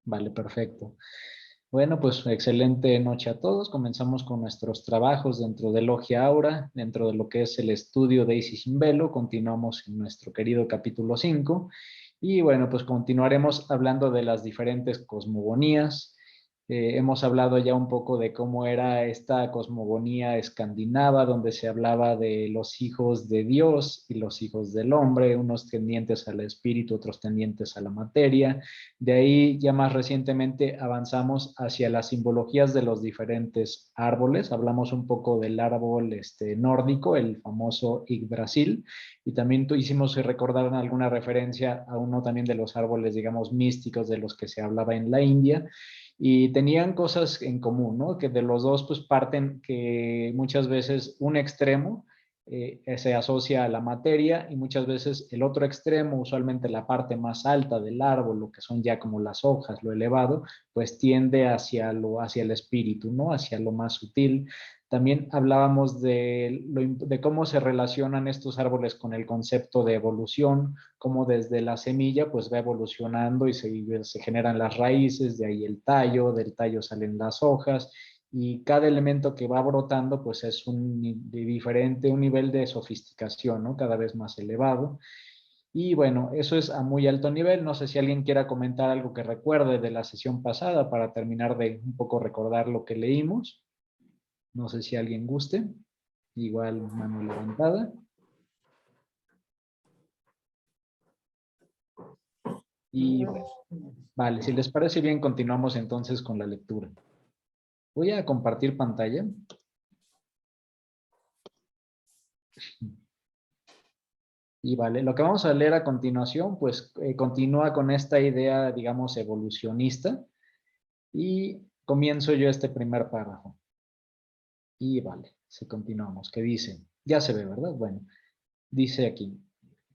Vale, perfecto. Bueno, pues excelente noche a todos. Comenzamos con nuestros trabajos dentro de Logia Aura, dentro de lo que es el estudio de Isis sin Velo. Continuamos en nuestro querido capítulo 5. Y bueno, pues continuaremos hablando de las diferentes cosmogonías. Hemos hablado ya un poco de cómo era esta cosmogonía escandinava, donde se hablaba de los hijos de Dios y los hijos del hombre, unos tendientes al espíritu, otros tendientes a la materia. De ahí ya más recientemente avanzamos hacia las simbologías de los diferentes árboles. Hablamos un poco del árbol nórdico, el famoso Yggdrasil, y también hicimos recordar alguna referencia a uno también de los árboles, digamos, místicos de los que se hablaba en la India. Y tenían cosas en común, ¿no? Que de los dos pues parten que muchas veces un extremo se asocia a la materia y muchas veces el otro extremo, usualmente la parte más alta del árbol, lo que son ya como las hojas, lo elevado, pues tiende hacia el espíritu, ¿no? Hacia lo más sutil. También hablábamos de cómo se relacionan estos árboles con el concepto de evolución, cómo desde la semilla pues va evolucionando y se generan las raíces, de ahí el tallo, del tallo salen las hojas, y cada elemento que va brotando pues es un nivel de sofisticación, ¿no? Cada vez más elevado. Y bueno, eso es a muy alto nivel. No sé si alguien quiera comentar algo que recuerde de la sesión pasada para terminar de un poco recordar lo que leímos. No sé si alguien guste. Igual mano levantada. Y bueno, vale, si les parece bien, continuamos entonces con la lectura. Voy a compartir pantalla. Y vale, lo que vamos a leer a continuación, pues continúa con esta idea, digamos, evolucionista. Y comienzo yo este primer párrafo. Y vale, si continuamos, que dice, ya se ve, ¿verdad? Bueno, dice aquí,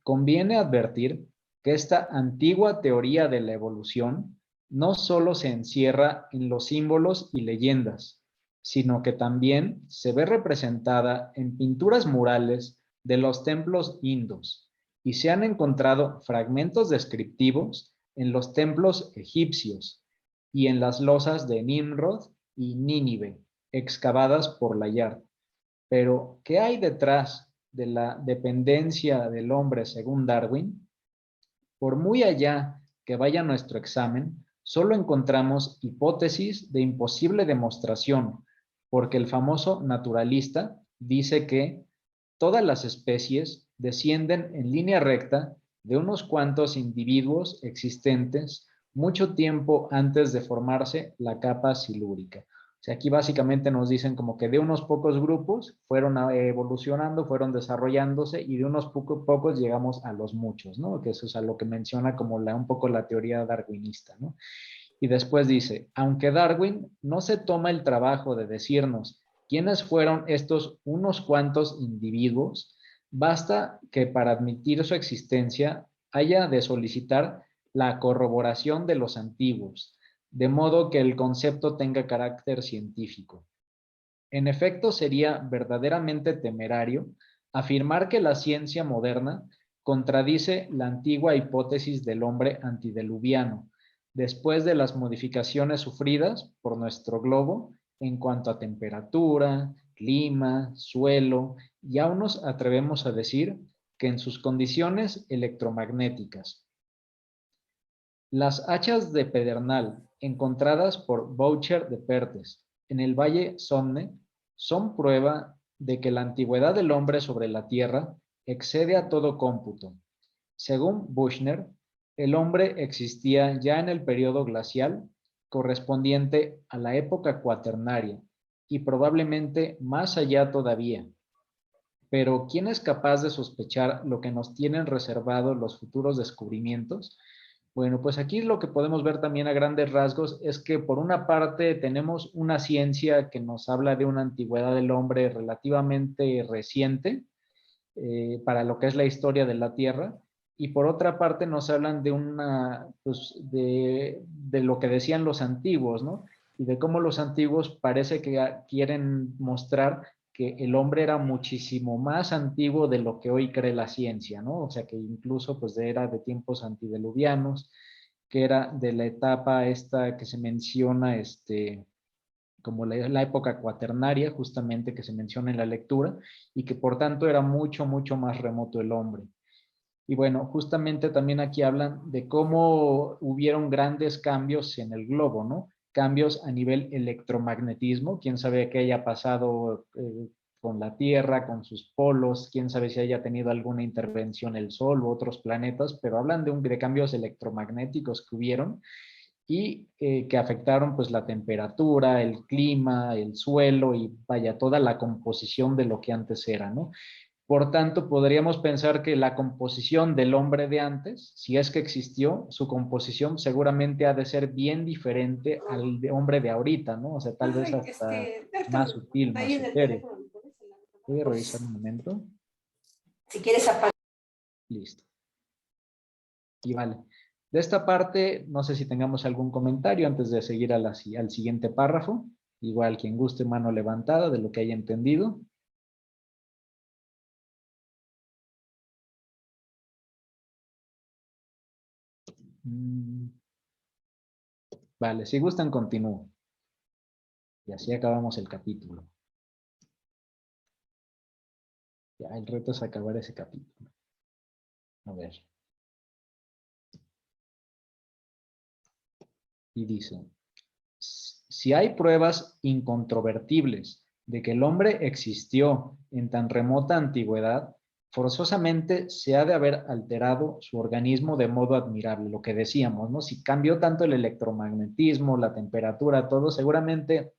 conviene advertir que esta antigua teoría de la evolución no solo se encierra en los símbolos y leyendas, sino que también se ve representada en pinturas murales de los templos indos, y se han encontrado fragmentos descriptivos en los templos egipcios y en las losas de Nimrod y Nínive, excavadas por Layard. Pero, ¿qué hay detrás de la dependencia del hombre según Darwin? Por muy allá que vaya nuestro examen, solo encontramos hipótesis de imposible demostración, porque el famoso naturalista dice que todas las especies descienden en línea recta de unos cuantos individuos existentes mucho tiempo antes de formarse la capa silúrica. O sea, aquí básicamente nos dicen como que de unos pocos grupos fueron evolucionando, fueron desarrollándose y de unos pocos llegamos a los muchos, ¿no? Que eso es a lo que menciona como un poco la teoría darwinista, ¿no? Y después dice, aunque Darwin no se toma el trabajo de decirnos quiénes fueron estos unos cuantos individuos, basta que para admitir su existencia haya de solicitar la corroboración de los antiguos, de modo que el concepto tenga carácter científico. En efecto, sería verdaderamente temerario afirmar que la ciencia moderna contradice la antigua hipótesis del hombre antediluviano, después de las modificaciones sufridas por nuestro globo en cuanto a temperatura, clima, suelo, y aún nos atrevemos a decir que en sus condiciones electromagnéticas. Las hachas de pedernal encontradas por Boucher de Perthes en el Valle Somme son prueba de que la antigüedad del hombre sobre la Tierra excede a todo cómputo. Según Buchner, el hombre existía ya en el periodo glacial correspondiente a la época cuaternaria y probablemente más allá todavía. Pero ¿quién es capaz de sospechar lo que nos tienen reservado los futuros descubrimientos? Bueno, pues aquí lo que podemos ver también a grandes rasgos es que por una parte tenemos una ciencia que nos habla de una antigüedad del hombre relativamente reciente para lo que es la historia de la Tierra, y por otra parte nos hablan pues, de lo que decían los antiguos, ¿no? Y de cómo los antiguos parece que quieren mostrar que el hombre era muchísimo más antiguo de lo que hoy cree la ciencia, ¿no? O sea, que incluso pues era de tiempos antediluvianos. que era de la etapa esta que se menciona, como la época cuaternaria, justamente que se menciona en la lectura, y que por tanto era mucho, mucho más remoto el hombre. Y bueno, justamente también aquí hablan de cómo hubieron grandes cambios en el globo, ¿no? Cambios a nivel electromagnetismo, quién sabe qué haya pasado con la Tierra, con sus polos, quién sabe si haya tenido alguna intervención el Sol u otros planetas, pero hablan de cambios electromagnéticos que hubieron y que afectaron pues la temperatura, el clima, el suelo y vaya, toda la composición de lo que antes era, ¿no? Por tanto, podríamos pensar que la composición del hombre de antes, si es que existió, su composición seguramente ha de ser bien diferente al de hombre de ahorita, ¿no? O sea, tal vez Ay, hasta ahorita más sutil, ahí más en el etéreo. teléfono me pones en la Voy a revisar pues, un momento. si quieres apagar. Listo. Y vale. De esta parte, no sé si tengamos algún comentario antes de seguir al siguiente párrafo. Igual, quien guste, mano levantada de lo que haya entendido. Mm, Vale, si gustan, continúo. Y así acabamos el capítulo. Ya, el reto es acabar ese capítulo. A ver. Y dice, si hay pruebas incontrovertibles de que el hombre existió en tan remota antigüedad, forzosamente se ha de haber alterado su organismo de modo admirable, lo que decíamos, ¿no? Si cambió tanto el electromagnetismo, la temperatura, todo, seguramente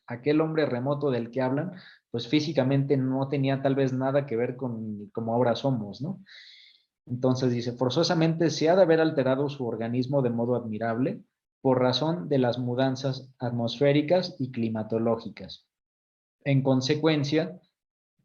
aquel hombre remoto del que hablan, pues físicamente no tenía tal vez nada que ver con como ahora somos, ¿no? Entonces dice, forzosamente se ha de haber alterado su organismo de modo admirable por razón de las mudanzas atmosféricas y climatológicas. En consecuencia,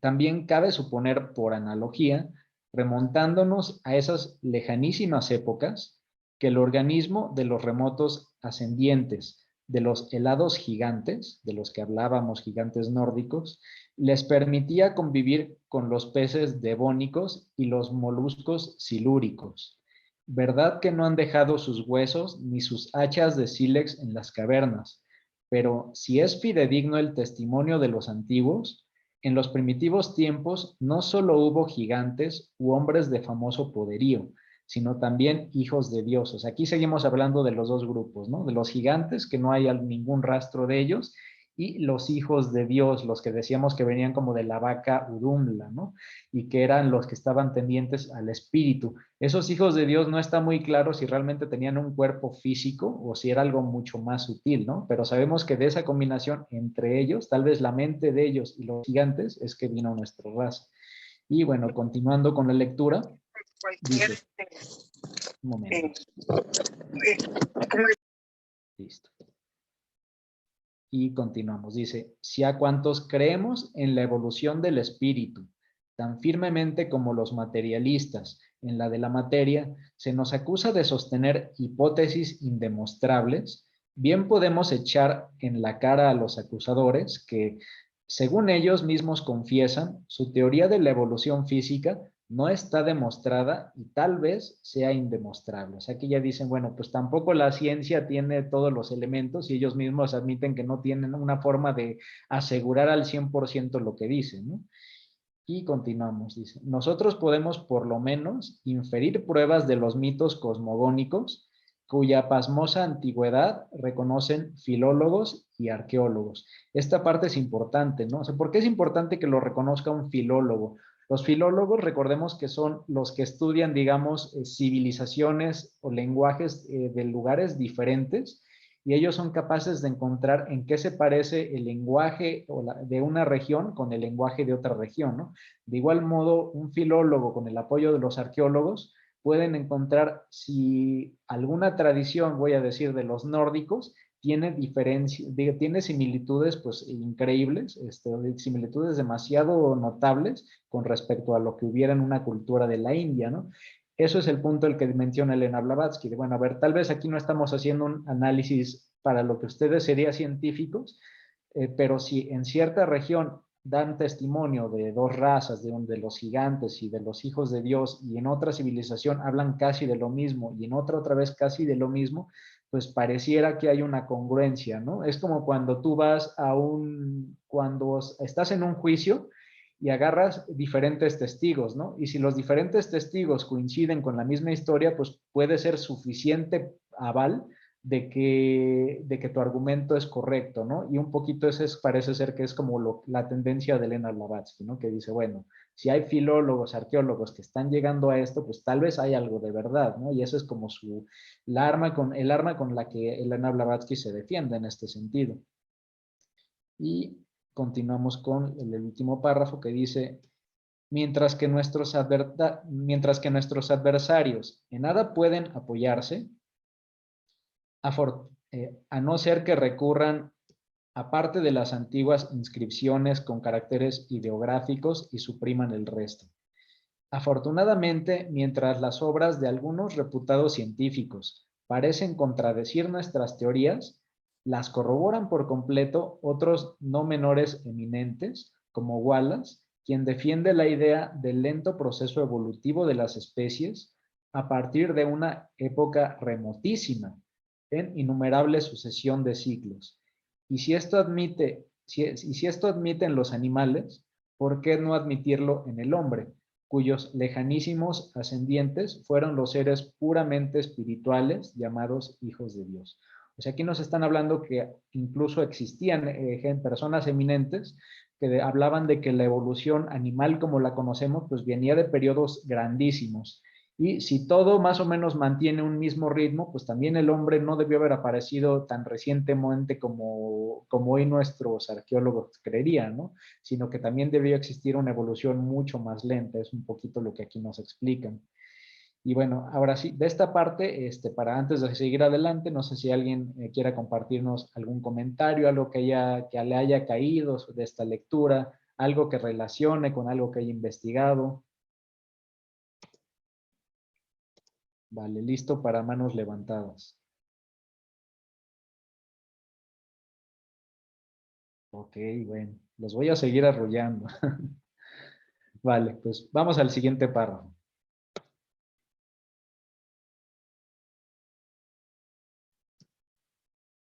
también cabe suponer por analogía, remontándonos a esas lejanísimas épocas, que el organismo de los remotos ascendientes, de los helados gigantes, de los que hablábamos, gigantes nórdicos, les permitía convivir con los peces devónicos y los moluscos silúricos. ¿Verdad que no han dejado sus huesos ni sus hachas de sílex en las cavernas? Pero si es fidedigno el testimonio de los antiguos, en los primitivos tiempos no solo hubo gigantes u hombres de famoso poderío, sino también hijos de dioses. Aquí seguimos hablando de los dos grupos, ¿no? De los gigantes, que no hay ningún rastro de ellos, y los hijos de Dios, los que decíamos que venían como de la vaca Urumla, ¿no? Y que eran los que estaban tendientes al espíritu. Esos hijos de Dios no está muy claro si realmente tenían un cuerpo físico o si era algo mucho más sutil, ¿no? Pero sabemos que de esa combinación entre ellos, tal vez la mente de ellos y los gigantes, es que vino nuestra raza. Y bueno, continuando con la lectura, dice, un momento, listo. Y continuamos, dice, si a cuantos creemos en la evolución del espíritu, tan firmemente como los materialistas en la de la materia, se nos acusa de sostener hipótesis indemostrables, bien podemos echar en la cara a los acusadores que, según ellos mismos confiesan, su teoría de la evolución física no está demostrada y tal vez sea indemostrable. O sea que ya dicen, bueno, pues tampoco la ciencia tiene todos los elementos y ellos mismos admiten que no tienen una forma de asegurar al 100% lo que dicen, ¿no? Y continuamos, dice, nosotros podemos por lo menos inferir pruebas de los mitos cosmogónicos cuya pasmosa antigüedad reconocen filólogos y arqueólogos. Esta parte es importante, ¿no? O sea, ¿por qué es importante que lo reconozca un filólogo? Los filólogos, recordemos que son los que estudian, digamos, civilizaciones o lenguajes de lugares diferentes y ellos son capaces de encontrar en qué se parece el lenguaje de una región con el lenguaje de otra región, ¿no? De igual modo, un filólogo con el apoyo de los arqueólogos pueden encontrar si alguna tradición, voy a decir, de los nórdicos tiene tiene similitudes pues increíbles, similitudes demasiado notables con respecto a lo que hubiera en una cultura de la India, ¿no? Eso es el punto el que menciona Elena Blavatsky, de bueno, a ver, tal vez aquí no estamos haciendo un análisis para lo que ustedes serían científicos, pero si en cierta región dan testimonio de dos razas, de los gigantes y de los hijos de Dios, y en otra civilización hablan casi de lo mismo, y en otra vez casi de lo mismo, pues pareciera que hay una congruencia, ¿no? Es como cuando tú vas cuando estás en un juicio y agarras diferentes testigos, ¿no? Y si los diferentes testigos coinciden con la misma historia, pues puede ser suficiente aval de que tu argumento es correcto, ¿no? Y un poquito parece ser que es como la tendencia de Elena Blavatsky, ¿no? Que dice, bueno, si hay filólogos, arqueólogos que están llegando a esto, pues tal vez hay algo de verdad, ¿no? Y eso es como el arma con la que Elena Blavatsky se defiende en este sentido. Y continuamos con el último párrafo que dice, mientras que nuestros adversarios en nada pueden apoyarse, a no ser que recurran aparte de las antiguas inscripciones con caracteres ideográficos y supriman el resto. Afortunadamente, mientras las obras de algunos reputados científicos parecen contradecir nuestras teorías, las corroboran por completo otros no menores eminentes, como Wallace, quien defiende la idea del lento proceso evolutivo de las especies a partir de una época remotísima, en innumerable sucesión de ciclos. Y si esto admite en los animales, ¿por qué no admitirlo en el hombre, cuyos lejanísimos ascendientes fueron los seres puramente espirituales llamados hijos de Dios? O sea, aquí nos están hablando que incluso existían personas eminentes que hablaban de que la evolución animal como la conocemos, pues venía de periodos grandísimos. Y si todo más o menos mantiene un mismo ritmo, pues también el hombre no debió haber aparecido tan recientemente como hoy nuestros arqueólogos creerían, ¿no? Sino que también debió existir una evolución mucho más lenta, es un poquito lo que aquí nos explican. Y bueno, ahora sí, de esta parte, para antes de seguir adelante, no sé si alguien quiera compartirnos algún comentario, algo que le haya caído de esta lectura, algo que relacione con algo que haya investigado. Vale, listo para manos levantadas. Ok, bueno, los voy a seguir arrollando. Vale, pues vamos al siguiente párrafo.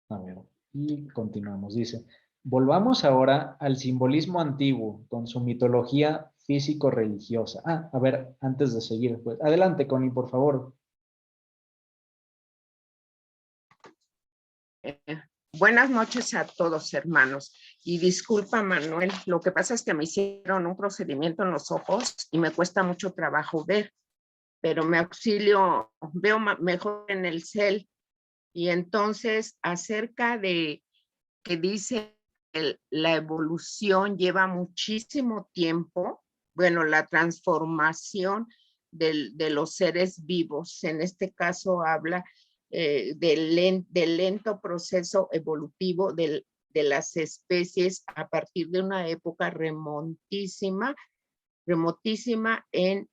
A ver, y continuamos. Dice, volvamos ahora al simbolismo antiguo con su mitología físico-religiosa. A ver, antes de seguir, pues adelante, Connie, por favor. Buenas noches a todos, hermanos. Y disculpa, Manuel, lo que pasa es que me hicieron un procedimiento en los ojos y me cuesta mucho trabajo ver, pero me auxilio, veo mejor en el cel. Y entonces, acerca de que dice que la evolución lleva muchísimo tiempo, bueno, la transformación de los seres vivos, en este caso habla del lento proceso evolutivo de las especies a partir de una época remotísima en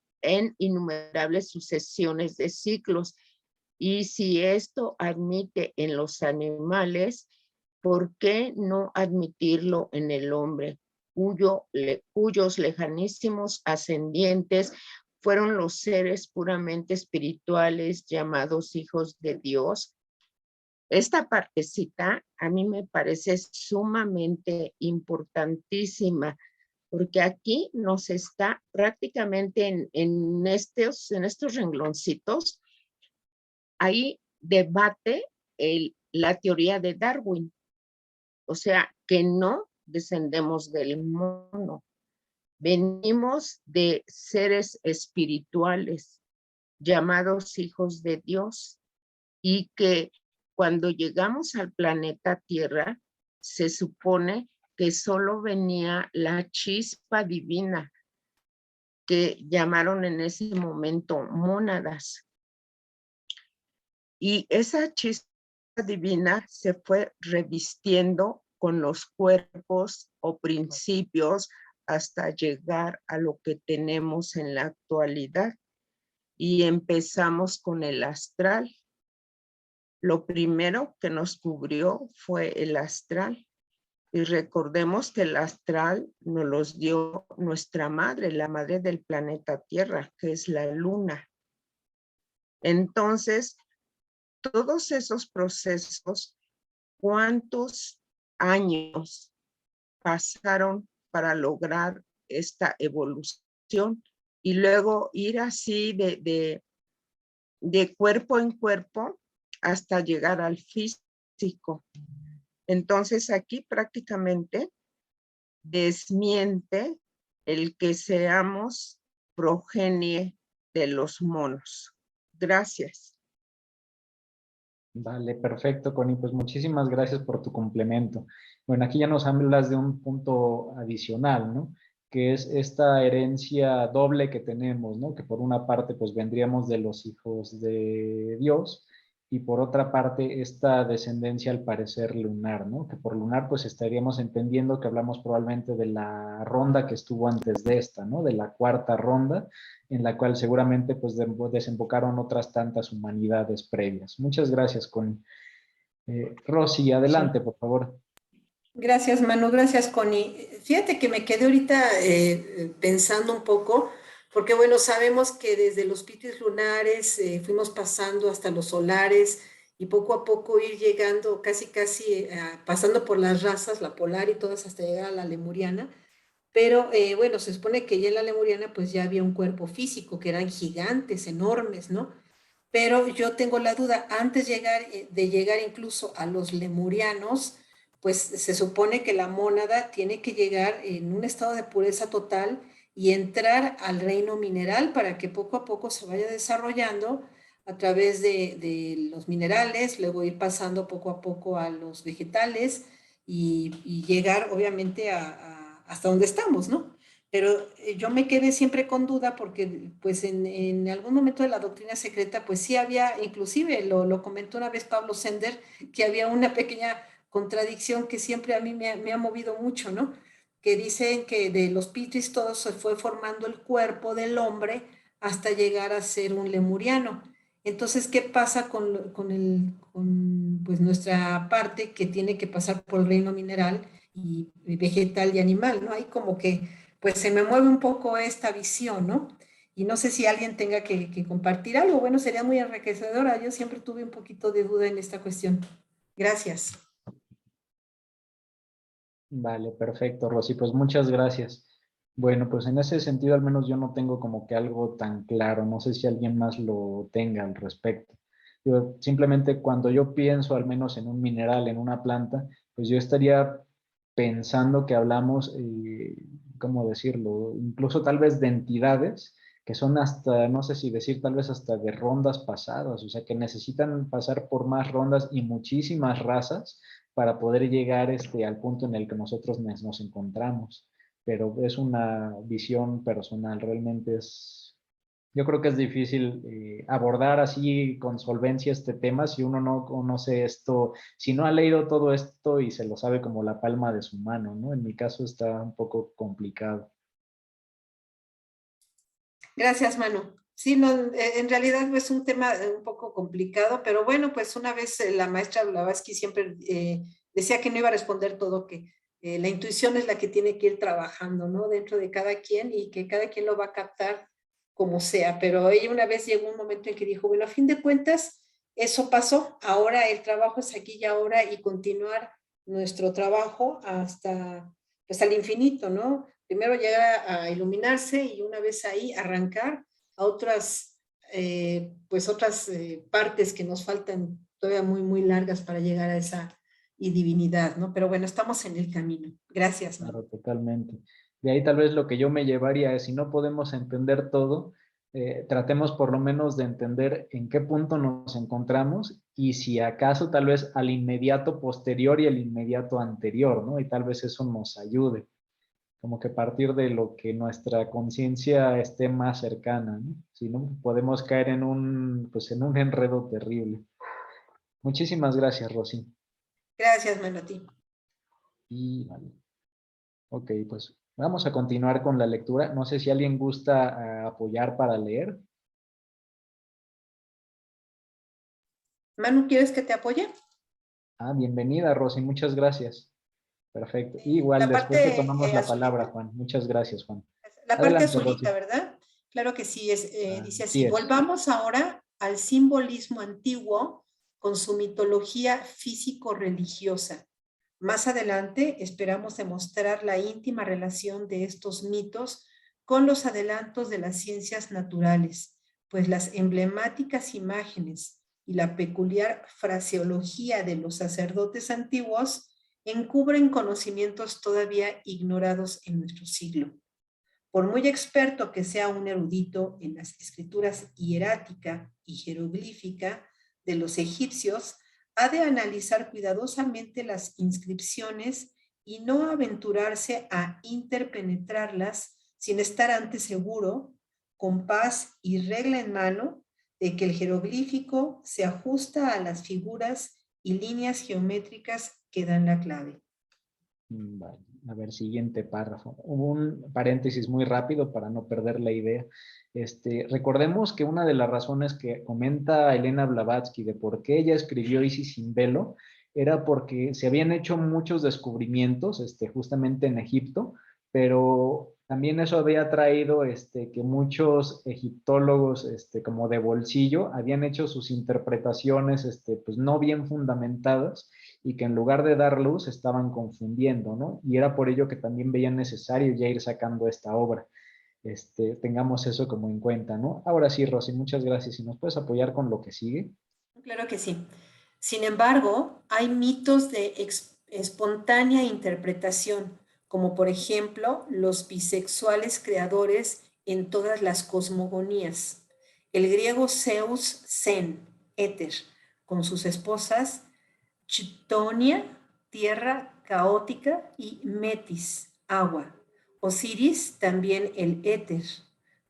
innumerables sucesiones de ciclos. Y si esto admite en los animales, ¿por qué no admitirlo en el hombre, cuyos lejanísimos ascendientes fueron los seres puramente espirituales llamados hijos de Dios? Esta partecita a mí me parece sumamente importantísima, porque aquí nos está prácticamente en estos rengloncitos, ahí debate la teoría de Darwin, o sea, que no descendemos del mono, venimos de seres espirituales llamados hijos de Dios, y que cuando llegamos al planeta Tierra se supone que solo venía la chispa divina que llamaron en ese momento mónadas. Y esa chispa divina se fue revistiendo con los cuerpos o principios hasta llegar a lo que tenemos en la actualidad. Y empezamos con el astral. Lo primero que nos cubrió fue el astral. Y recordemos que el astral nos los dio nuestra madre, la madre del planeta Tierra, que es la luna. Entonces, todos esos procesos, ¿cuántos años pasaron para lograr esta evolución? Y luego ir así de cuerpo en cuerpo hasta llegar al físico. Entonces aquí prácticamente desmiente el que seamos progenie de los monos. Gracias. Vale, perfecto, Connie. Pues muchísimas gracias por tu complemento. Bueno, aquí ya nos hablas de un punto adicional, ¿no? Que es esta herencia doble que tenemos, ¿no? Que por una parte, pues vendríamos de los hijos de Dios y por otra parte, esta descendencia al parecer lunar, ¿no? Que por lunar, pues estaríamos entendiendo que hablamos probablemente de la ronda que estuvo antes de esta, ¿no? De la cuarta ronda en la cual seguramente pues desembocaron otras tantas humanidades previas. Muchas gracias, Connie. Rosy, adelante, por favor. Gracias, Manu. Gracias, Connie. Fíjate que me quedé ahorita pensando un poco, porque bueno, sabemos que desde los pitis lunares fuimos pasando hasta los solares y poco a poco ir llegando, casi, casi pasando por las razas, la polar y todas hasta llegar a la lemuriana. Pero bueno, se supone que ya en la lemuriana pues ya había un cuerpo físico, que eran gigantes, enormes, ¿no? Pero yo tengo la duda, antes de llegar incluso a los lemurianos, pues se supone que la mónada tiene que llegar en un estado de pureza total y entrar al reino mineral para que poco a poco se vaya desarrollando a través de los minerales, luego ir pasando poco a poco a los vegetales y llegar obviamente hasta donde estamos, ¿no? Pero yo me quedé siempre con duda porque pues en algún momento de la doctrina secreta pues sí había, inclusive lo comentó una vez Pablo Sender, que había una pequeña contradicción que siempre a mí me ha movido mucho, ¿no? Que dicen que de los pitris todo se fue formando el cuerpo del hombre hasta llegar a ser un lemuriano. Entonces, ¿qué pasa con pues, nuestra parte que tiene que pasar por el reino mineral y vegetal y animal, ¿no? Ahí como que pues se me mueve un poco esta visión, ¿no? Y no sé si alguien tenga que compartir algo, bueno, sería muy enriquecedora. Yo siempre tuve un poquito de duda en esta cuestión. Gracias. Vale, perfecto, Rosy. Pues muchas gracias. Bueno, pues en ese sentido al menos yo no tengo como que algo tan claro. No sé si alguien más lo tenga al respecto. Yo simplemente cuando yo pienso al menos en un mineral, en una planta, pues yo estaría pensando que hablamos, ¿cómo decirlo? Incluso tal vez de entidades que son hasta, no sé si decir, tal vez hasta de rondas pasadas, o sea, que necesitan pasar por más rondas y muchísimas razas para poder llegar al punto en el que nosotros nos encontramos. Pero es una visión personal, realmente es, yo creo que es difícil abordar así con solvencia este tema si uno no conoce esto, si no ha leído todo esto y se lo sabe como la palma de su mano, ¿no? En mi caso está un poco complicado. Gracias, Manu. Sí, no, en realidad es un tema un poco complicado, pero bueno, pues una vez la maestra Blavatsky siempre decía que no iba a responder todo, que la intuición es la que tiene que ir trabajando, ¿no? Dentro de cada quien y que cada quien lo va a captar como sea. Pero ella una vez llegó un momento en que dijo, bueno, a fin de cuentas, eso pasó. Ahora el trabajo es aquí y ahora y continuar nuestro trabajo hasta, pues al infinito, ¿no? Primero llegar a iluminarse y una vez ahí arrancar a otras, pues otras partes que nos faltan todavía muy, muy largas para llegar a esa y divinidad, ¿no? Pero bueno, estamos en el camino. Gracias, Manu. Claro, totalmente. De ahí tal vez lo que yo me llevaría es, si no podemos entender todo, tratemos por lo menos de entender en qué punto nos encontramos y si acaso tal vez al inmediato posterior y el inmediato anterior, ¿no? Y tal vez eso nos ayude, como que partir de lo que nuestra conciencia esté más cercana, ¿no? Si no, podemos caer en pues en un enredo terrible. Muchísimas gracias, Rosy. Gracias, Manu, a ti. Y vale. Ok, pues vamos a continuar con la lectura. No sé si alguien gusta apoyar para leer. Manu, ¿quieres que te apoye? Ah, bienvenida, Rosy, muchas gracias. Perfecto. Igual La después te parte tomamos la palabra, azulita. Juan. Muchas gracias, Juan. La parte Adelante, azulita, Rosy. ¿verdad? Claro que sí, dice Así así. es. Volvamos ahora al simbolismo antiguo con su mitología físico-religiosa. Más adelante esperamos demostrar la íntima relación de estos mitos con los adelantos de las ciencias naturales, pues las emblemáticas imágenes y la peculiar fraseología de los sacerdotes antiguos encubren conocimientos todavía ignorados en nuestro siglo. Por muy experto que sea un erudito en las escrituras hierática y jeroglífica de los egipcios, ha de analizar cuidadosamente las inscripciones y no aventurarse a interpenetrarlas sin estar antes seguro, compás y regla en mano, de que el jeroglífico se ajusta a las figuras y líneas geométricas que dan la clave. Vale. A ver, siguiente párrafo. Hubo un paréntesis muy rápido para no perder la idea. Recordemos que una de las razones que comenta Elena Blavatsky de por qué ella escribió Isis sin velo era porque se habían hecho muchos descubrimientos justamente en Egipto, pero también eso había traído que muchos egiptólogos como de bolsillo habían hecho sus interpretaciones pues no bien fundamentadas y que en lugar de dar luz estaban confundiendo, ¿no? Y era por ello que también veían necesario ya ir sacando esta obra. Tengamos eso como en cuenta, ¿no? Ahora sí, Rosy, muchas gracias. Si nos puedes apoyar con lo que sigue. Claro que sí. Sin embargo, hay mitos de espontánea interpretación, como por ejemplo los bisexuales creadores en todas las cosmogonías. El griego Zeus Zen, éter, con sus esposas Chitonia, tierra caótica, y Metis, agua. Osiris, también el éter,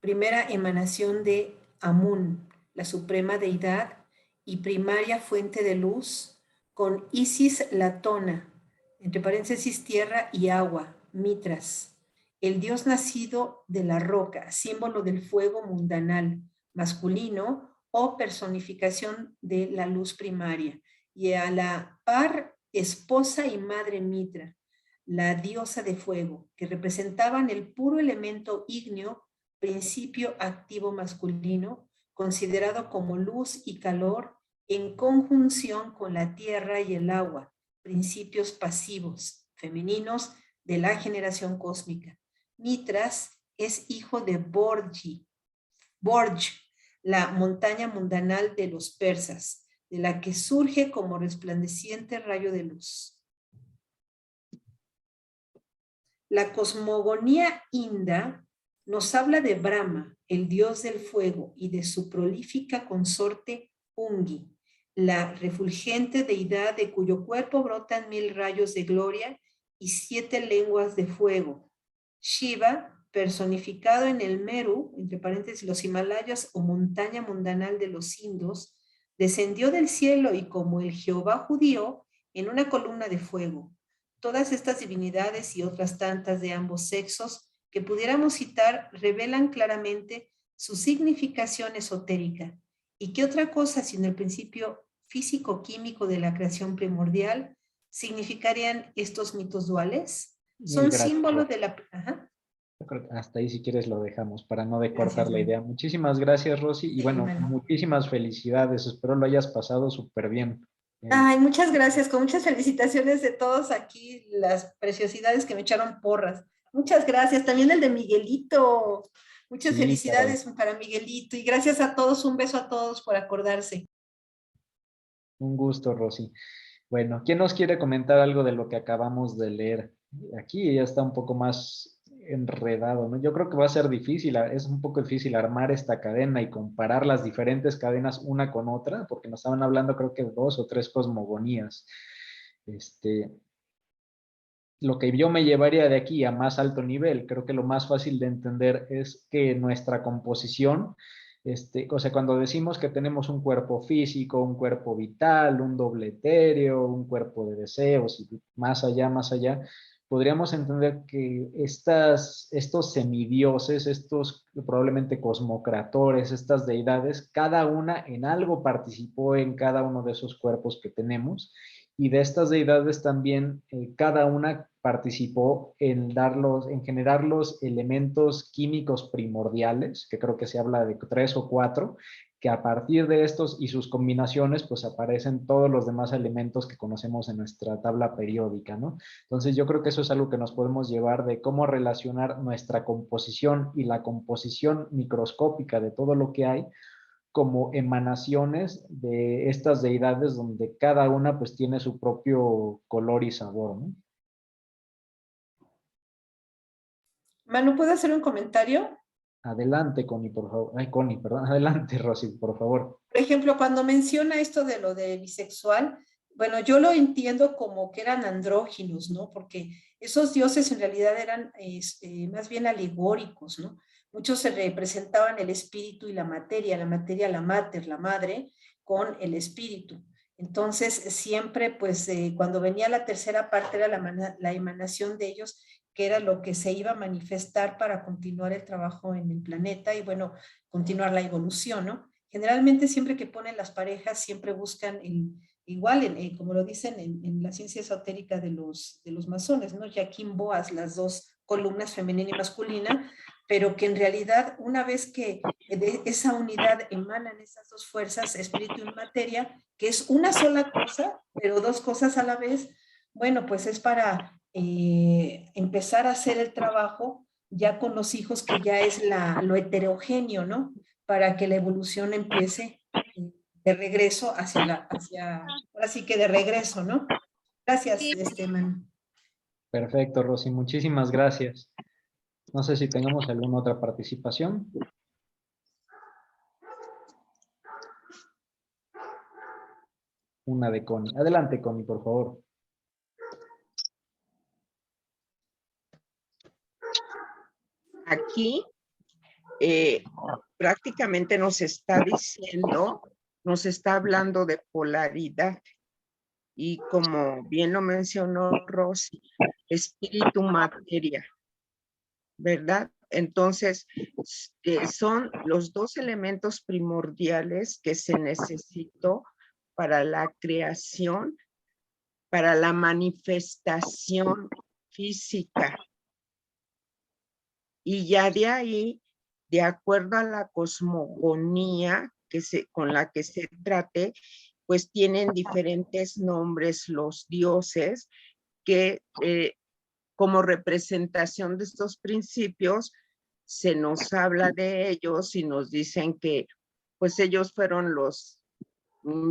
primera emanación de Amun, la suprema deidad y primaria fuente de luz, con Isis Latona, entre paréntesis tierra y agua, Mitras, el dios nacido de la roca, símbolo del fuego mundanal, masculino o personificación de la luz primaria, y a la par esposa y madre Mitra, la diosa de fuego, que representaban el puro elemento ígneo, principio activo masculino, considerado como luz y calor en conjunción con la tierra y el agua, principios pasivos, femeninos de la generación cósmica. Mitras es hijo de Borj, la montaña mundanal de los persas, de la que surge como resplandeciente rayo de luz. La cosmogonía inda nos habla de Brahma, el dios del fuego, y de su prolífica consorte Ungi, la refulgente deidad de cuyo cuerpo brotan 1000 rayos de gloria y 7 lenguas de fuego. Shiva, personificado en el Meru, entre paréntesis los Himalayas o montaña mundanal de los indos, descendió del cielo y como el Jehová judío, en una columna de fuego. Todas estas divinidades y otras tantas de ambos sexos que pudiéramos citar revelan claramente su significación esotérica. ¿Y qué otra cosa sino el principio físico-químico de la creación primordial significarían estos mitos duales? Mil Son gracias, símbolos Rosy. de la... Ajá. Yo creo que hasta ahí si quieres lo dejamos para no decortar Gracias, la Manu. idea. Muchísimas gracias, Rosy. Y Sí, bueno, Manu. muchísimas felicidades. Espero lo hayas pasado súper bien. Ay, muchas gracias, con muchas felicitaciones de todos aquí, las preciosidades que me echaron porras. Muchas gracias, también el de Miguelito. Muchas Sí, caray. felicidades para Miguelito y gracias a todos, un beso a todos por acordarse. Un gusto, Rosy. Bueno, ¿quién nos quiere comentar algo de lo que acabamos de leer? Aquí ya está un poco más enredado, ¿no? Yo creo que va a ser difícil, es un poco difícil armar esta cadena y comparar las diferentes cadenas una con otra, porque nos estaban hablando creo que 2 o 3 cosmogonías. Lo que yo me llevaría de aquí a más alto nivel, creo que lo más fácil de entender es que nuestra composición, o sea, cuando decimos que tenemos un cuerpo físico, un cuerpo vital, un doble etéreo, un cuerpo de deseos y más allá, podríamos entender que estos semidioses, estos probablemente cosmocratores, estas deidades, cada una en algo participó en cada uno de esos cuerpos que tenemos Y de estas deidades también cada una participó en generar los elementos químicos primordiales, que creo que se habla de 3 o 4, que a partir de estos y sus combinaciones, pues aparecen todos los demás elementos que conocemos en nuestra tabla periódica, ¿no? Entonces yo creo que eso es algo que nos podemos llevar de cómo relacionar nuestra composición y la composición microscópica de todo lo que hay como emanaciones de estas deidades donde cada una pues tiene su propio color y sabor, ¿no? Manu, ¿puedo hacer un comentario? Adelante, Connie, por favor. Ay, Connie, perdón. Adelante, Rosy, por favor. Por ejemplo, cuando menciona esto de lo de bisexual, bueno, yo lo entiendo como que eran andróginos, ¿no? Porque esos dioses en realidad eran más bien alegóricos, ¿no? Muchos se representaban el espíritu y la materia la mater, la madre, con el espíritu. Entonces, siempre, pues, cuando venía la tercera parte era la emanación de ellos, que era lo que se iba a manifestar para continuar el trabajo en el planeta y, bueno, continuar la evolución, ¿no? Generalmente siempre que ponen las parejas, siempre buscan igual, como lo dicen en la ciencia esotérica de los masones, ¿no? Yaquín Boas, las dos columnas femenina y masculina, pero que en realidad una vez que de esa unidad emanan esas dos fuerzas, espíritu y materia, que es una sola cosa, pero dos cosas a la vez, bueno, pues es para empezar a hacer el trabajo ya con los hijos, que ya es lo heterogéneo, ¿no? Para que la evolución empiece de regreso ahora sí que de regreso, ¿no? Gracias, Man. Perfecto, Rosy. Muchísimas gracias. No sé si tengamos alguna otra participación. Una de Connie. Adelante, Connie, por favor. Aquí prácticamente nos está diciendo, nos está hablando de polaridad. Y como bien lo mencionó Rosy, espíritu, materia, ¿verdad? Entonces, son los dos elementos primordiales que se necesitó para la creación, para la manifestación física. Y ya de ahí, de acuerdo a la cosmogonía con la que se trate, pues tienen diferentes nombres los dioses que como representación de estos principios se nos habla de ellos y nos dicen que pues ellos fueron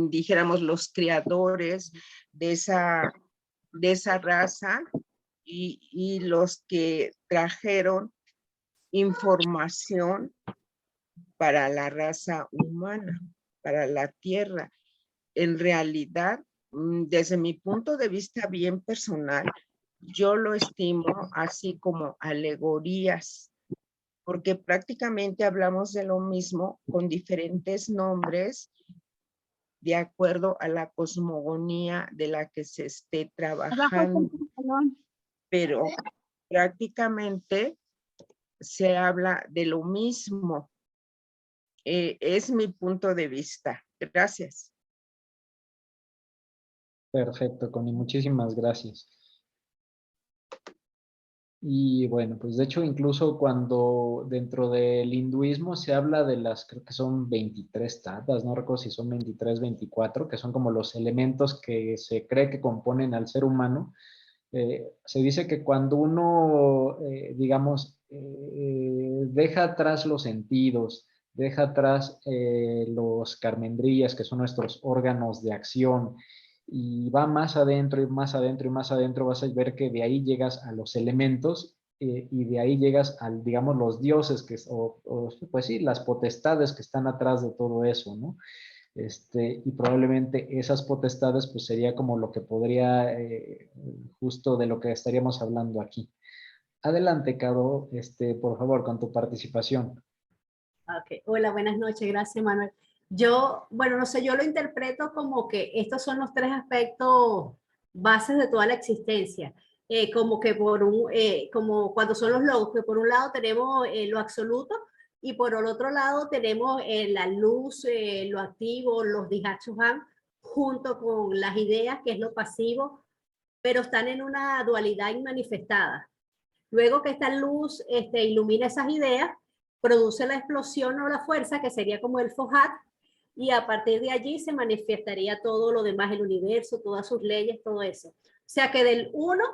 dijéramos, los creadores de esa raza y los que trajeron información para la raza humana, para la tierra. En realidad, desde mi punto de vista bien personal, yo lo estimo así como alegorías, porque prácticamente hablamos de lo mismo con diferentes nombres de acuerdo a la cosmogonía de la que se esté trabajando. Pero prácticamente se habla de lo mismo. Es mi punto de vista. Gracias. Perfecto, Connie. Muchísimas gracias. Y bueno, pues de hecho incluso cuando dentro del hinduismo se habla de creo que son 23 tattvas, no recuerdo si son 23, 24, que son como los elementos que se cree que componen al ser humano. Se dice que cuando uno, digamos, deja atrás los sentidos, deja atrás los carmendrillas, que son nuestros órganos de acción, y va más adentro y más adentro y más adentro, vas a ver que de ahí llegas a los elementos y de ahí llegas al, digamos, los dioses, pues sí, las potestades que están atrás de todo eso, ¿no? Y probablemente esas potestades pues sería como lo que podría, justo de lo que estaríamos hablando aquí. Adelante, Caro, por favor, con tu participación. Okay. Hola, buenas noches, gracias, Manuel. Yo, bueno, no sé, yo lo interpreto como que estos son los tres aspectos bases de toda la existencia. Como que como cuando son los logos, que por un lado tenemos lo absoluto y por el otro lado tenemos la luz, lo activo, los Dihachuhan, junto con las ideas, que es lo pasivo, pero están en una dualidad inmanifestada. Luego que esta luz ilumina esas ideas, produce la explosión o la fuerza, que sería como el Fojat, y a partir de allí se manifestaría todo lo demás, el universo, todas sus leyes, todo eso. O sea que del 1,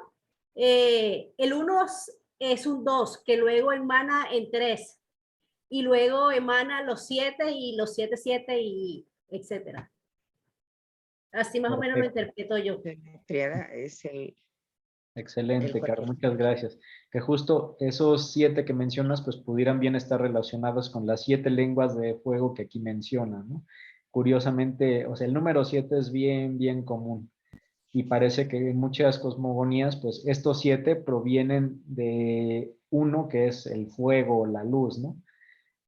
el 1 es un 2, que luego emana en 3, y luego emana los 7 y los 7, 7 y etcétera. Así más o menos lo Perfecto. interpreto yo. La triada es el Excelente, Caro, cuerpo. muchas gracias. Que justo esos 7 que mencionas, pues pudieran bien estar relacionados con las 7 lenguas de fuego que aquí menciona, ¿no? Curiosamente, o sea, el número 7 es bien común. Y parece que en muchas cosmogonías, pues estos 7 provienen de uno que es el fuego, la luz, ¿no?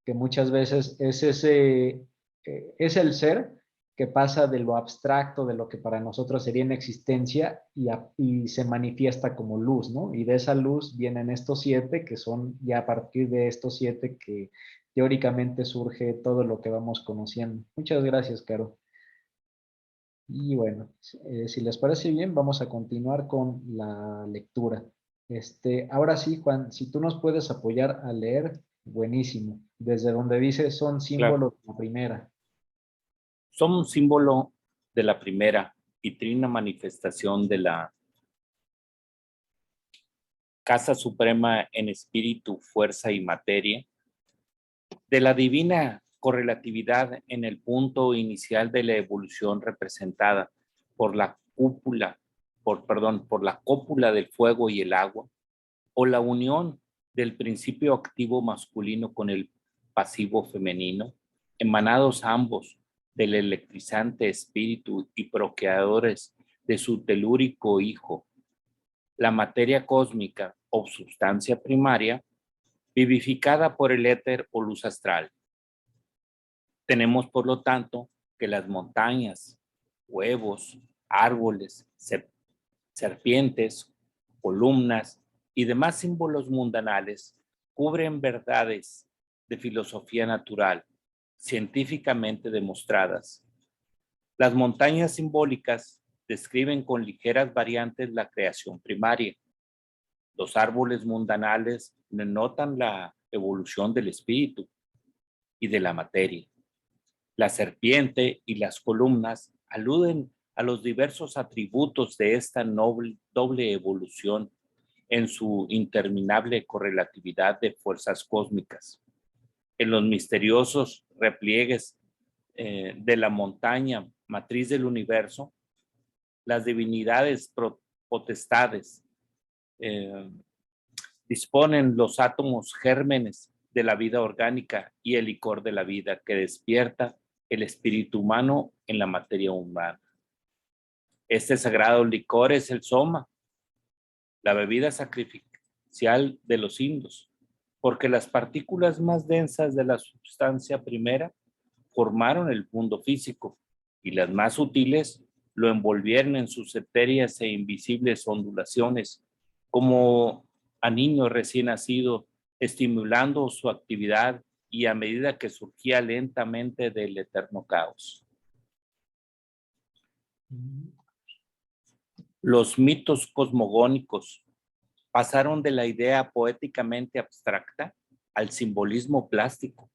Que muchas veces es es el ser que pasa de lo abstracto, de lo que para nosotros sería en existencia, y se manifiesta como luz, ¿no? Y de esa luz vienen estos 7, que son ya a partir de estos 7 que teóricamente surge todo lo que vamos conociendo. Muchas gracias, Caro. Y bueno, si les parece bien, vamos a continuar con la lectura. Ahora sí, Juan, si tú nos puedes apoyar a leer, buenísimo. Desde donde dice son Claro, símbolos de la primera. son un símbolo de la primera y trina manifestación de la Casa Suprema en espíritu, fuerza y materia, de la divina correlatividad en el punto inicial de la evolución representada por la por la cópula del fuego y el agua, o la unión del principio activo masculino con el pasivo femenino, emanados ambos del electrizante espíritu y procreadores de su telúrico hijo, la materia cósmica o sustancia primaria, vivificada por el éter o luz astral. Tenemos, por lo tanto, que las montañas, huevos, árboles, serpientes, columnas y demás símbolos mundanales cubren verdades de filosofía natural, científicamente demostradas. Las montañas simbólicas describen con ligeras variantes la creación primaria. Los árboles mundanales denotan la evolución del espíritu y de la materia. La serpiente y las columnas aluden a los diversos atributos de esta doble evolución en su interminable correlatividad de fuerzas cósmicas. En los misteriosos repliegues de la montaña matriz del universo, las divinidades potestades disponen los átomos gérmenes de la vida orgánica y el licor de la vida que despierta el espíritu humano en la materia humana. Este sagrado licor es el soma, la bebida sacrificial de los indios, porque las partículas más densas de la sustancia primera formaron el mundo físico y las más sutiles lo envolvieron en sus etéreas e invisibles ondulaciones, como a niño recién nacido, estimulando su actividad y a medida que surgía lentamente del eterno caos. Los mitos cosmogónicos pasaron de la idea poéticamente abstracta al simbolismo plástico,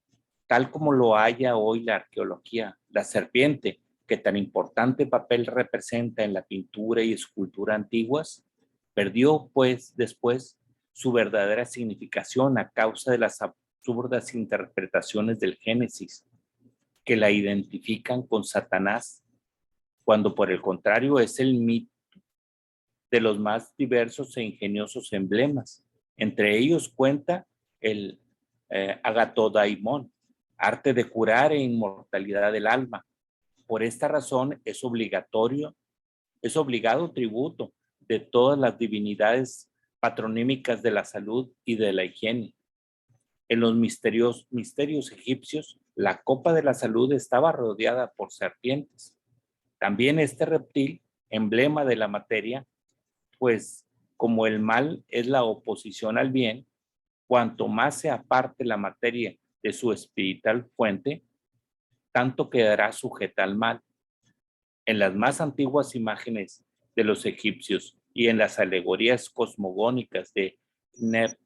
tal como lo halla hoy la arqueología. La serpiente, que tan importante papel representa en la pintura y escultura antiguas, perdió pues después su verdadera significación a causa de las absurdas interpretaciones del Génesis, que la identifican con Satanás, cuando por el contrario es el mito de los más diversos e ingeniosos emblemas. Entre ellos cuenta el agatodaimón, arte de curar e inmortalidad del alma. Por esta razón es obligado tributo de todas las divinidades patronímicas de la salud y de la higiene. En los misterios egipcios, la copa de la salud estaba rodeada por serpientes. También este reptil, emblema de la materia, pues como el mal es la oposición al bien, cuanto más se aparte la materia de su espiritual fuente, tanto quedará sujeta al mal. En las más antiguas imágenes de los egipcios y en las alegorías cosmogónicas de Neb,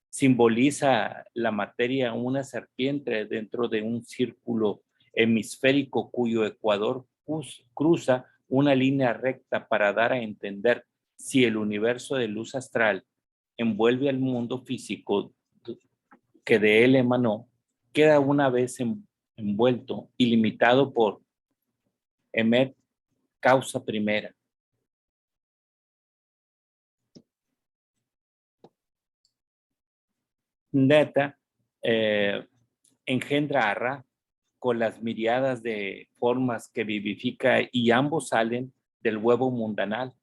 simboliza la materia una serpiente dentro de un círculo hemisférico cuyo ecuador cruza una línea recta para dar a entender si el universo de luz astral envuelve al mundo físico que de él emanó, queda una vez envuelto y limitado por Emet, causa primera. Neta engendra a Ra con las miriadas de formas que vivifica y ambos salen del huevo mundanal,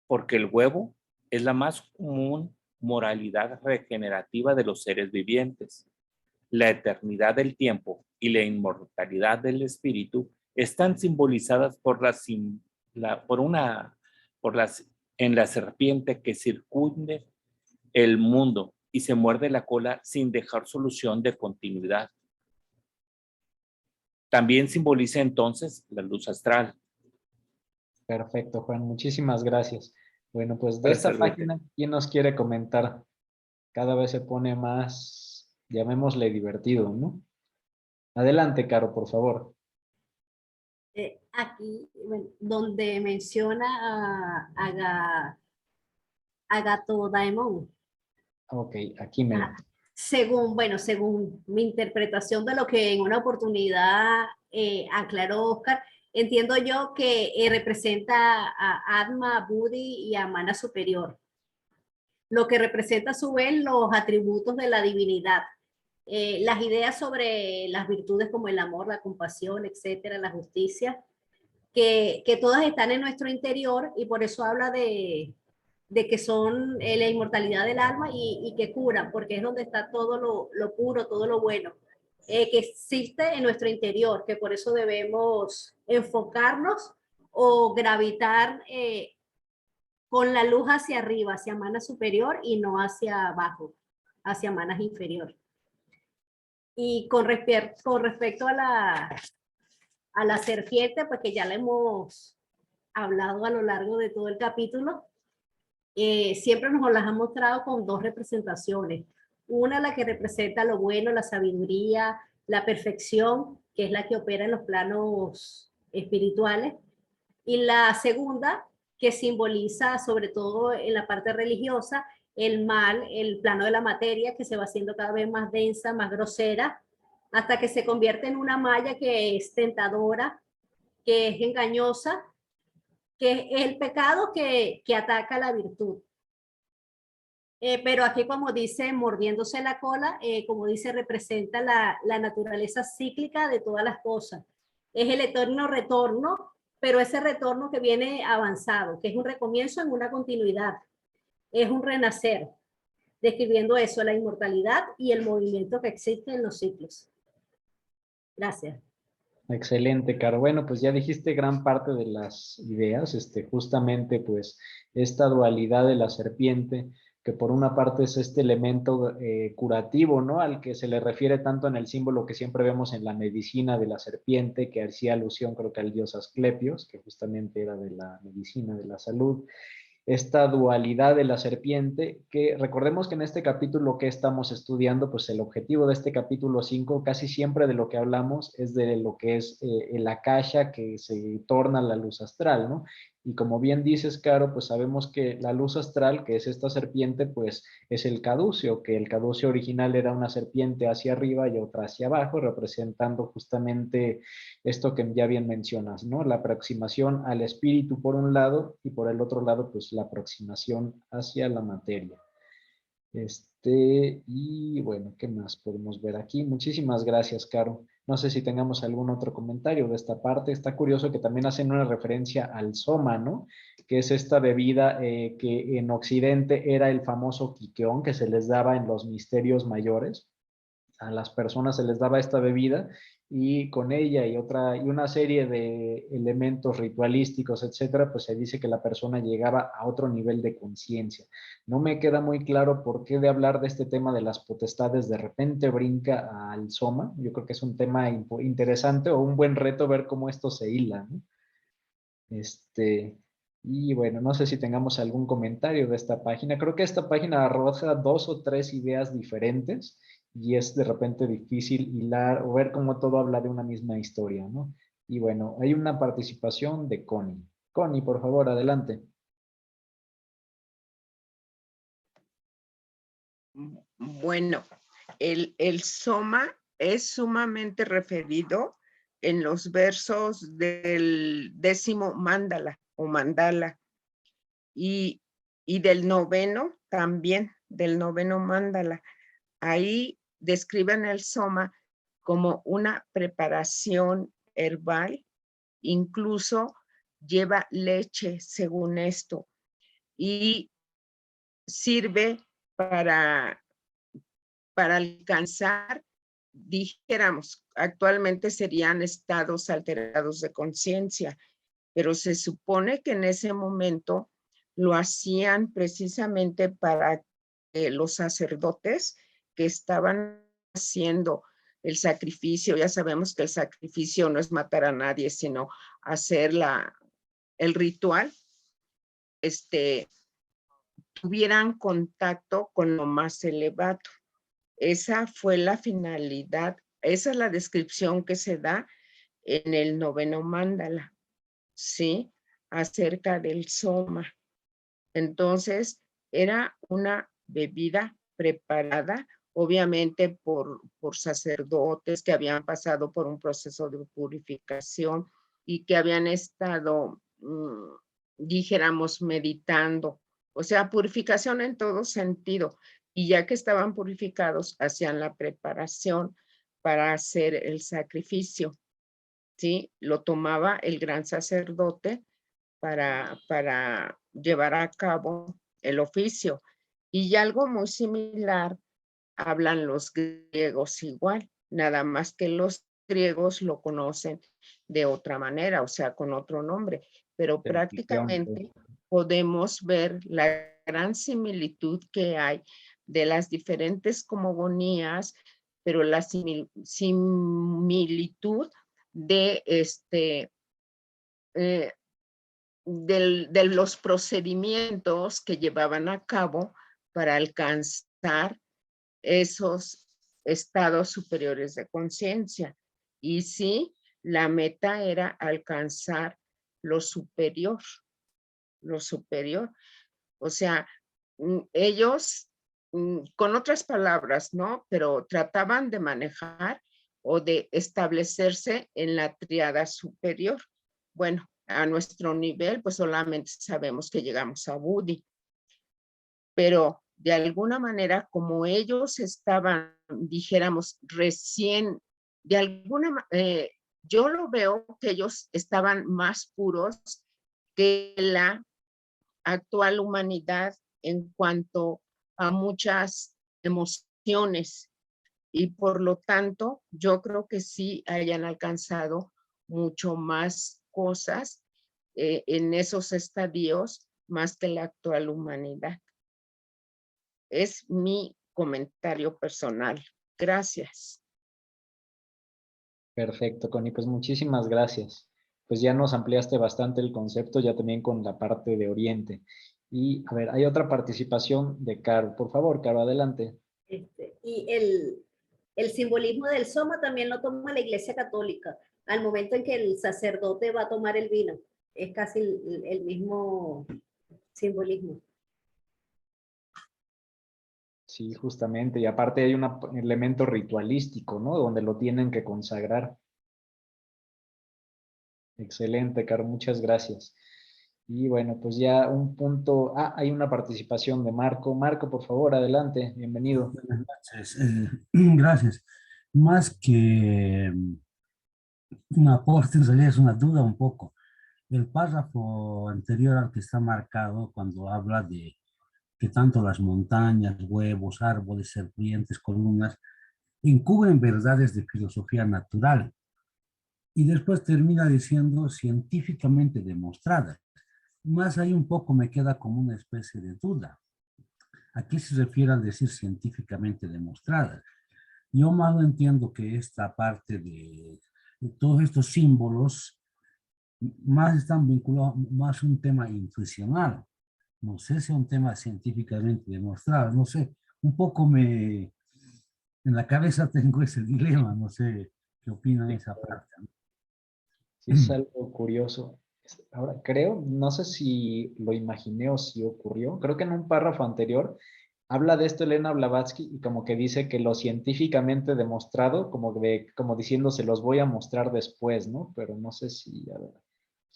porque el huevo es la más común moralidad regenerativa de los seres vivientes. La eternidad del tiempo y la inmortalidad del espíritu están simbolizadas en la serpiente que circunde el mundo y se muerde la cola sin dejar solución de continuidad. También simboliza entonces la luz astral. Perfecto, Juan. Muchísimas gracias. Bueno, pues de Para esta servirte. página, ¿quién nos quiere comentar? Cada vez se pone más, llamémosle divertido, ¿no? Adelante, Caro, por favor. Aquí, bueno, donde menciona a Gato Daemon. Ok, aquí me... Según, bueno, según mi interpretación de lo que en una oportunidad aclaró Oscar, entiendo yo que representa a Atma, a Budi y a Mana Superior, lo que representa a su vez los atributos de la divinidad. Las ideas sobre las virtudes como el amor, la compasión, etcétera, la justicia, que todas están en nuestro interior y por eso habla de que son la inmortalidad del alma y que curan, porque es donde está todo lo puro, todo lo bueno, que existe en nuestro interior, que por eso debemos enfocarnos o gravitar con la luz hacia arriba, hacia mana superior y no hacia abajo, hacia manas inferior. Y con respecto a la serpiente, pues que ya la hemos hablado a lo largo de todo el capítulo, siempre nos las han mostrado con dos representaciones. Una, la que representa lo bueno, la sabiduría, la perfección, que es la que opera en los planos espirituales. Y la segunda, que simboliza, sobre todo en la parte religiosa, el mal, el plano de la materia, que se va haciendo cada vez más densa, más grosera, hasta que se convierte en una malla que es tentadora, que es engañosa, que es el pecado que ataca la virtud. Pero aquí, como dice, mordiéndose la cola, como dice, representa la naturaleza cíclica de todas las cosas. Es el eterno retorno, pero ese retorno que viene avanzado, que es un recomienzo en una continuidad, es un renacer, describiendo eso, la inmortalidad y el movimiento que existe en los ciclos. Gracias. Excelente, Caro. Bueno, pues ya dijiste gran parte de las ideas, justamente pues esta dualidad de la serpiente, que por una parte es este elemento curativo, ¿no? Al que se le refiere tanto en el símbolo que siempre vemos en la medicina de la serpiente, que hacía alusión creo que al dios Asclepios, que justamente era de la medicina de la salud. Esta dualidad de la serpiente, que recordemos que en este capítulo que estamos estudiando, pues el objetivo de este capítulo 5, casi siempre de lo que hablamos es de lo que es el akasha que se torna la luz astral, ¿no? Y como bien dices, Caro, pues sabemos que la luz astral, que es esta serpiente, pues es el caduceo, que el caduceo original era una serpiente hacia arriba y otra hacia abajo, representando justamente esto que ya bien mencionas, ¿no? La aproximación al espíritu por un lado y por el otro lado, pues la aproximación hacia la materia. Y bueno, ¿qué más podemos ver aquí? Muchísimas gracias, Caro. No sé si tengamos algún otro comentario de esta parte. Está curioso que también hacen una referencia al soma, ¿no? Que es esta bebida que en Occidente era el famoso quiqueón que se les daba en los misterios mayores. A las personas se les daba esta bebida y con ella y una serie de elementos ritualísticos, etcétera, pues se dice que la persona llegaba a otro nivel de conciencia. No me queda muy claro por qué de hablar de este tema de las potestades de repente brinca al soma. Yo creo que es un tema interesante o un buen reto ver cómo esto se hila, ¿no? Y bueno, no sé si tengamos algún comentario de esta página. Creo que esta página arroja 2 o 3 ideas diferentes y es de repente difícil hilar o ver cómo todo habla de una misma historia, ¿no? Y bueno, hay una participación de Connie. Connie, por favor, adelante. Bueno, el soma es sumamente referido en los versos del 10º mandala o mandala y del 9º también, del 9º mandala. Ahí describen el soma como una preparación herbal, incluso lleva leche según esto y sirve para alcanzar, dijéramos, actualmente serían estados alterados de conciencia, pero se supone que en ese momento lo hacían precisamente para que los sacerdotes que estaban haciendo el sacrificio, ya sabemos que el sacrificio no es matar a nadie, sino hacer el ritual, tuvieran contacto con lo más elevado. Esa fue la finalidad, esa es la descripción que se da en el 9º mandala, ¿sí? Acerca del soma. Entonces, era una bebida preparada, obviamente por sacerdotes que habían pasado por un proceso de purificación y que habían estado, dijéramos, meditando. O sea, purificación en todo sentido. Y ya que estaban purificados, hacían la preparación para hacer el sacrificio, ¿sí? Lo tomaba el gran sacerdote para llevar a cabo el oficio. Y algo muy similar hablan los griegos igual, nada más que los griegos lo conocen de otra manera, o sea, con otro nombre, pero prácticamente podemos ver la gran similitud que hay de las diferentes cosmogonías, pero la similitud de de los procedimientos que llevaban a cabo para alcanzar esos estados superiores de conciencia. Y sí, la meta era alcanzar lo superior, lo superior. O sea, ellos, con otras palabras, ¿no? Pero trataban de manejar o de establecerse en la tríada superior. Bueno, a nuestro nivel, pues solamente sabemos que llegamos a Buddhi, pero de alguna manera, como ellos estaban, dijéramos, recién, de alguna yo lo veo que ellos estaban más puros que la actual humanidad en cuanto a muchas emociones y por lo tanto yo creo que sí hayan alcanzado mucho más cosas en esos estadios más que la actual humanidad. Es mi comentario personal. Gracias. Perfecto, Connie, pues muchísimas gracias. Pues ya nos ampliaste bastante el concepto, ya también con la parte de Oriente. Y a ver, hay otra participación de Caro. Por favor, Caro, adelante. Y el simbolismo del soma también lo toma la Iglesia Católica, al momento en que el sacerdote va a tomar el vino. Es casi el mismo simbolismo. Sí, justamente. Y aparte hay un elemento ritualístico, ¿no? Donde lo tienen que consagrar. Excelente, Caro, muchas gracias. Y bueno, pues ya un punto. Ah, hay una participación de Marco. Marco, por favor, adelante. Bienvenido. Buenas noches. Gracias. Más que un aporte, en realidad es una duda un poco. El párrafo anterior al que está marcado, cuando habla de que tanto las montañas, huevos, árboles, serpientes, columnas, encubren verdades de filosofía natural. Y después termina diciendo científicamente demostradas. Más ahí un poco me queda como una especie de duda. ¿A qué se refiere al decir científicamente demostradas? Yo más no entiendo que esta parte de todos estos símbolos más están vinculados más a un tema intuicional. No sé si es un tema científicamente demostrado, no sé, un poco en la cabeza tengo ese dilema, no sé qué opinan Sí, esa parte. sí, es algo curioso. Ahora, creo, no sé si lo imaginé o si ocurrió, creo que en un párrafo anterior habla de esto Elena Blavatsky y como que dice que lo científicamente demostrado, como diciendo se los voy a mostrar después, ¿no? Pero no sé si, a ver,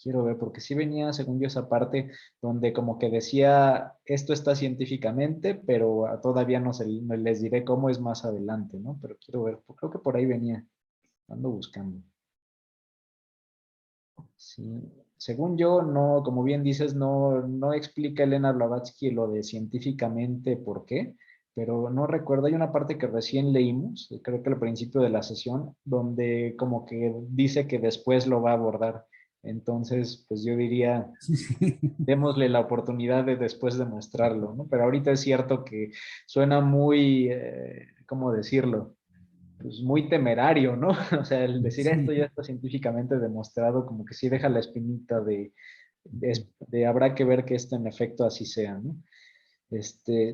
quiero ver, porque sí venía, según yo, esa parte donde como que decía, esto está científicamente, pero todavía no les diré cómo es más adelante, ¿no? Pero quiero ver, creo que por ahí venía, ando buscando. Sí, según yo, no, como bien dices, no explica Elena Blavatsky lo de científicamente por qué, pero no recuerdo, hay una parte que recién leímos, creo que al principio de la sesión, donde como que dice que después lo va a abordar. Entonces, pues yo diría, Sí, sí. démosle la oportunidad de después demostrarlo, ¿no? Pero ahorita es cierto que suena muy, ¿cómo decirlo? Pues muy temerario, ¿no? O sea, el decir esto Sí. ya está científicamente demostrado, como que sí deja la espinita de habrá que ver que esto en efecto así sea, ¿no?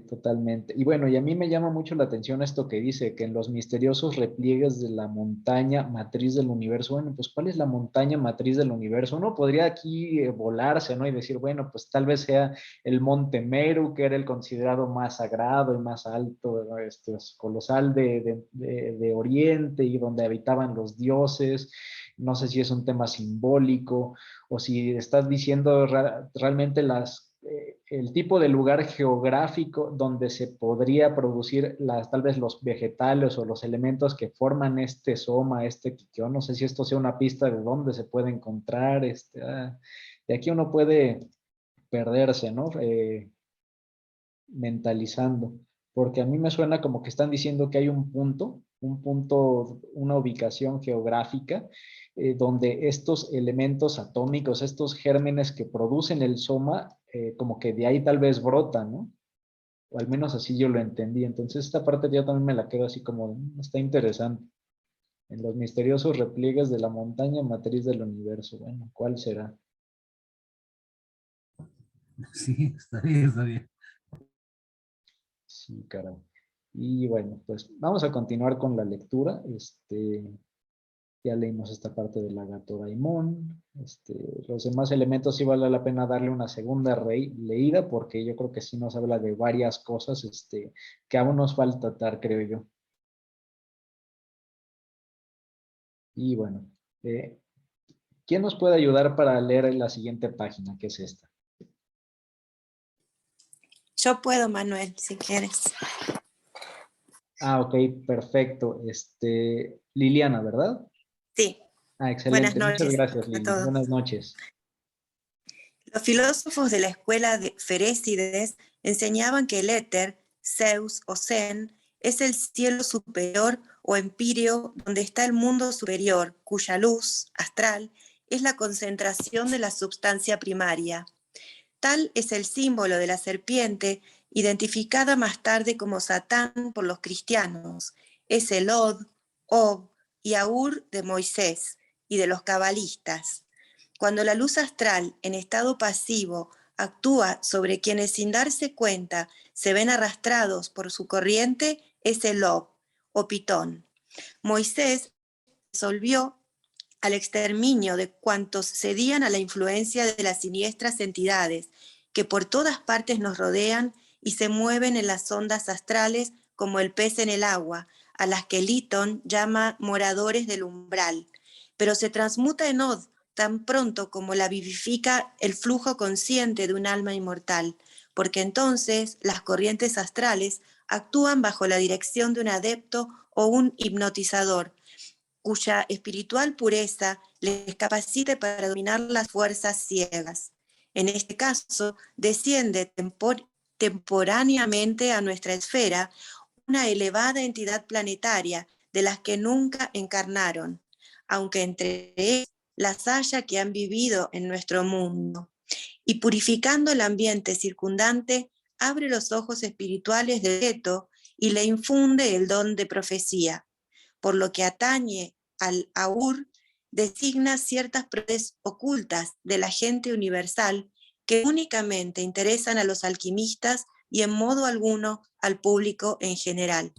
Totalmente. Y bueno, y a mí me llama mucho la atención esto que dice, que en los misteriosos repliegues de la montaña matriz del universo, bueno, pues ¿cuál es la montaña matriz del universo? Uno podría aquí volarse, ¿no? Y decir, bueno, pues tal vez sea el monte Meru, que era el considerado más sagrado y más alto, ¿no? Colosal de Oriente y donde habitaban los dioses. No sé si es un tema simbólico o si estás diciendo realmente el tipo de lugar geográfico donde se podría producir tal vez los vegetales o los elementos que forman este soma, quiquión. No sé si esto sea una pista de dónde se puede encontrar. De aquí uno puede perderse, ¿no? Mentalizando, porque a mí me suena como que están diciendo que hay un punto, una ubicación geográfica donde estos elementos atómicos, estos gérmenes que producen el soma, como que de ahí tal vez brotan, ¿no? O al menos así yo lo entendí. Entonces esta parte yo también me la quedo así como, está interesante. En los misteriosos repliegues de la montaña matriz del universo. Bueno, ¿cuál será? Sí, está bien, está bien. Sí, caray. Y bueno, pues vamos a continuar con la lectura. Ya leímos esta parte del lagarto daimón. Los demás elementos sí vale la pena darle una segunda leída porque yo creo que sí nos habla de varias cosas que aún nos falta tratar, creo yo. Y bueno, eh, ¿quién nos puede ayudar para leer la siguiente página, que es esta? Yo puedo, Manuel, si quieres. Ah, ok, perfecto. Liliana, ¿verdad? Sí, Ah, buenas excelente. Muchas noches gracias, a Lili. todos. Buenas noches. Los filósofos de la escuela de Ferécides enseñaban que el éter, Zeus o Zen, es el cielo superior o empíreo donde está el mundo superior, cuya luz, astral, es la concentración de la substancia primaria. Tal es el símbolo de la serpiente, identificada más tarde como Satán por los cristianos. Es el Ob y Aur de Moisés y de los cabalistas. Cuando la luz astral en estado pasivo actúa sobre quienes sin darse cuenta se ven arrastrados por su corriente, es el Ob o Pitón. Moisés resolvió al exterminio de cuantos cedían a la influencia de las siniestras entidades que por todas partes nos rodean y se mueven en las ondas astrales como el pez en el agua, a las que Lytton llama moradores del umbral, pero se transmuta en Od tan pronto como la vivifica el flujo consciente de un alma inmortal, porque entonces las corrientes astrales actúan bajo la dirección de un adepto o un hipnotizador, cuya espiritual pureza les capacite para dominar las fuerzas ciegas. En este caso, desciende temporáneamente a nuestra esfera una elevada entidad planetaria de las que nunca encarnaron, aunque entre ellas las haya que han vivido en nuestro mundo. Y purificando el ambiente circundante, abre los ojos espirituales de Leto y le infunde el don de profecía. Por lo que atañe al Aur, designa ciertas propiedades ocultas del agente universal que únicamente interesan a los alquimistas y en modo alguno al público en general.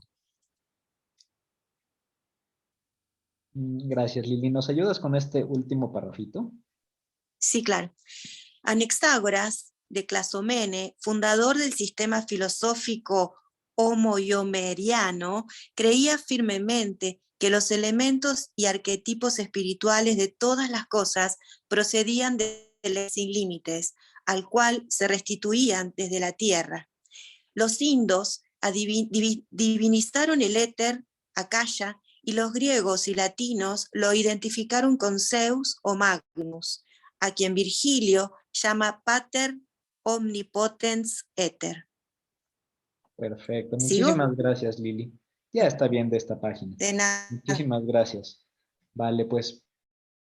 Gracias, Lili. ¿Nos ayudas con este último parrafito? Sí, claro. Anaxágoras de Clasomene, fundador del sistema filosófico homoiomeriano, creía firmemente que los elementos y arquetipos espirituales de todas las cosas procedían del sin límites, al cual se restituían desde la tierra. Los indos divinizaron el éter, Akasha, y los griegos y latinos lo identificaron con Zeus o Magnus, a quien Virgilio llama Pater Omnipotens Éter. Perfecto. ¿Sigo? Muchísimas gracias, Lili. Ya está bien de esta página. De nada. Muchísimas gracias. Vale, pues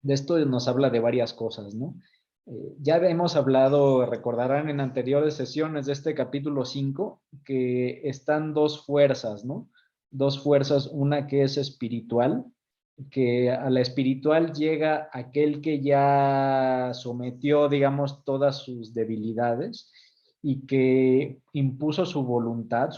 de esto nos habla de varias cosas, ¿no? Ya hemos hablado, recordarán en anteriores sesiones de este capítulo 5, que están dos fuerzas, ¿no? Dos fuerzas, una que es espiritual, que a la espiritual llega aquel que ya sometió, digamos, todas sus debilidades y que impuso su voluntad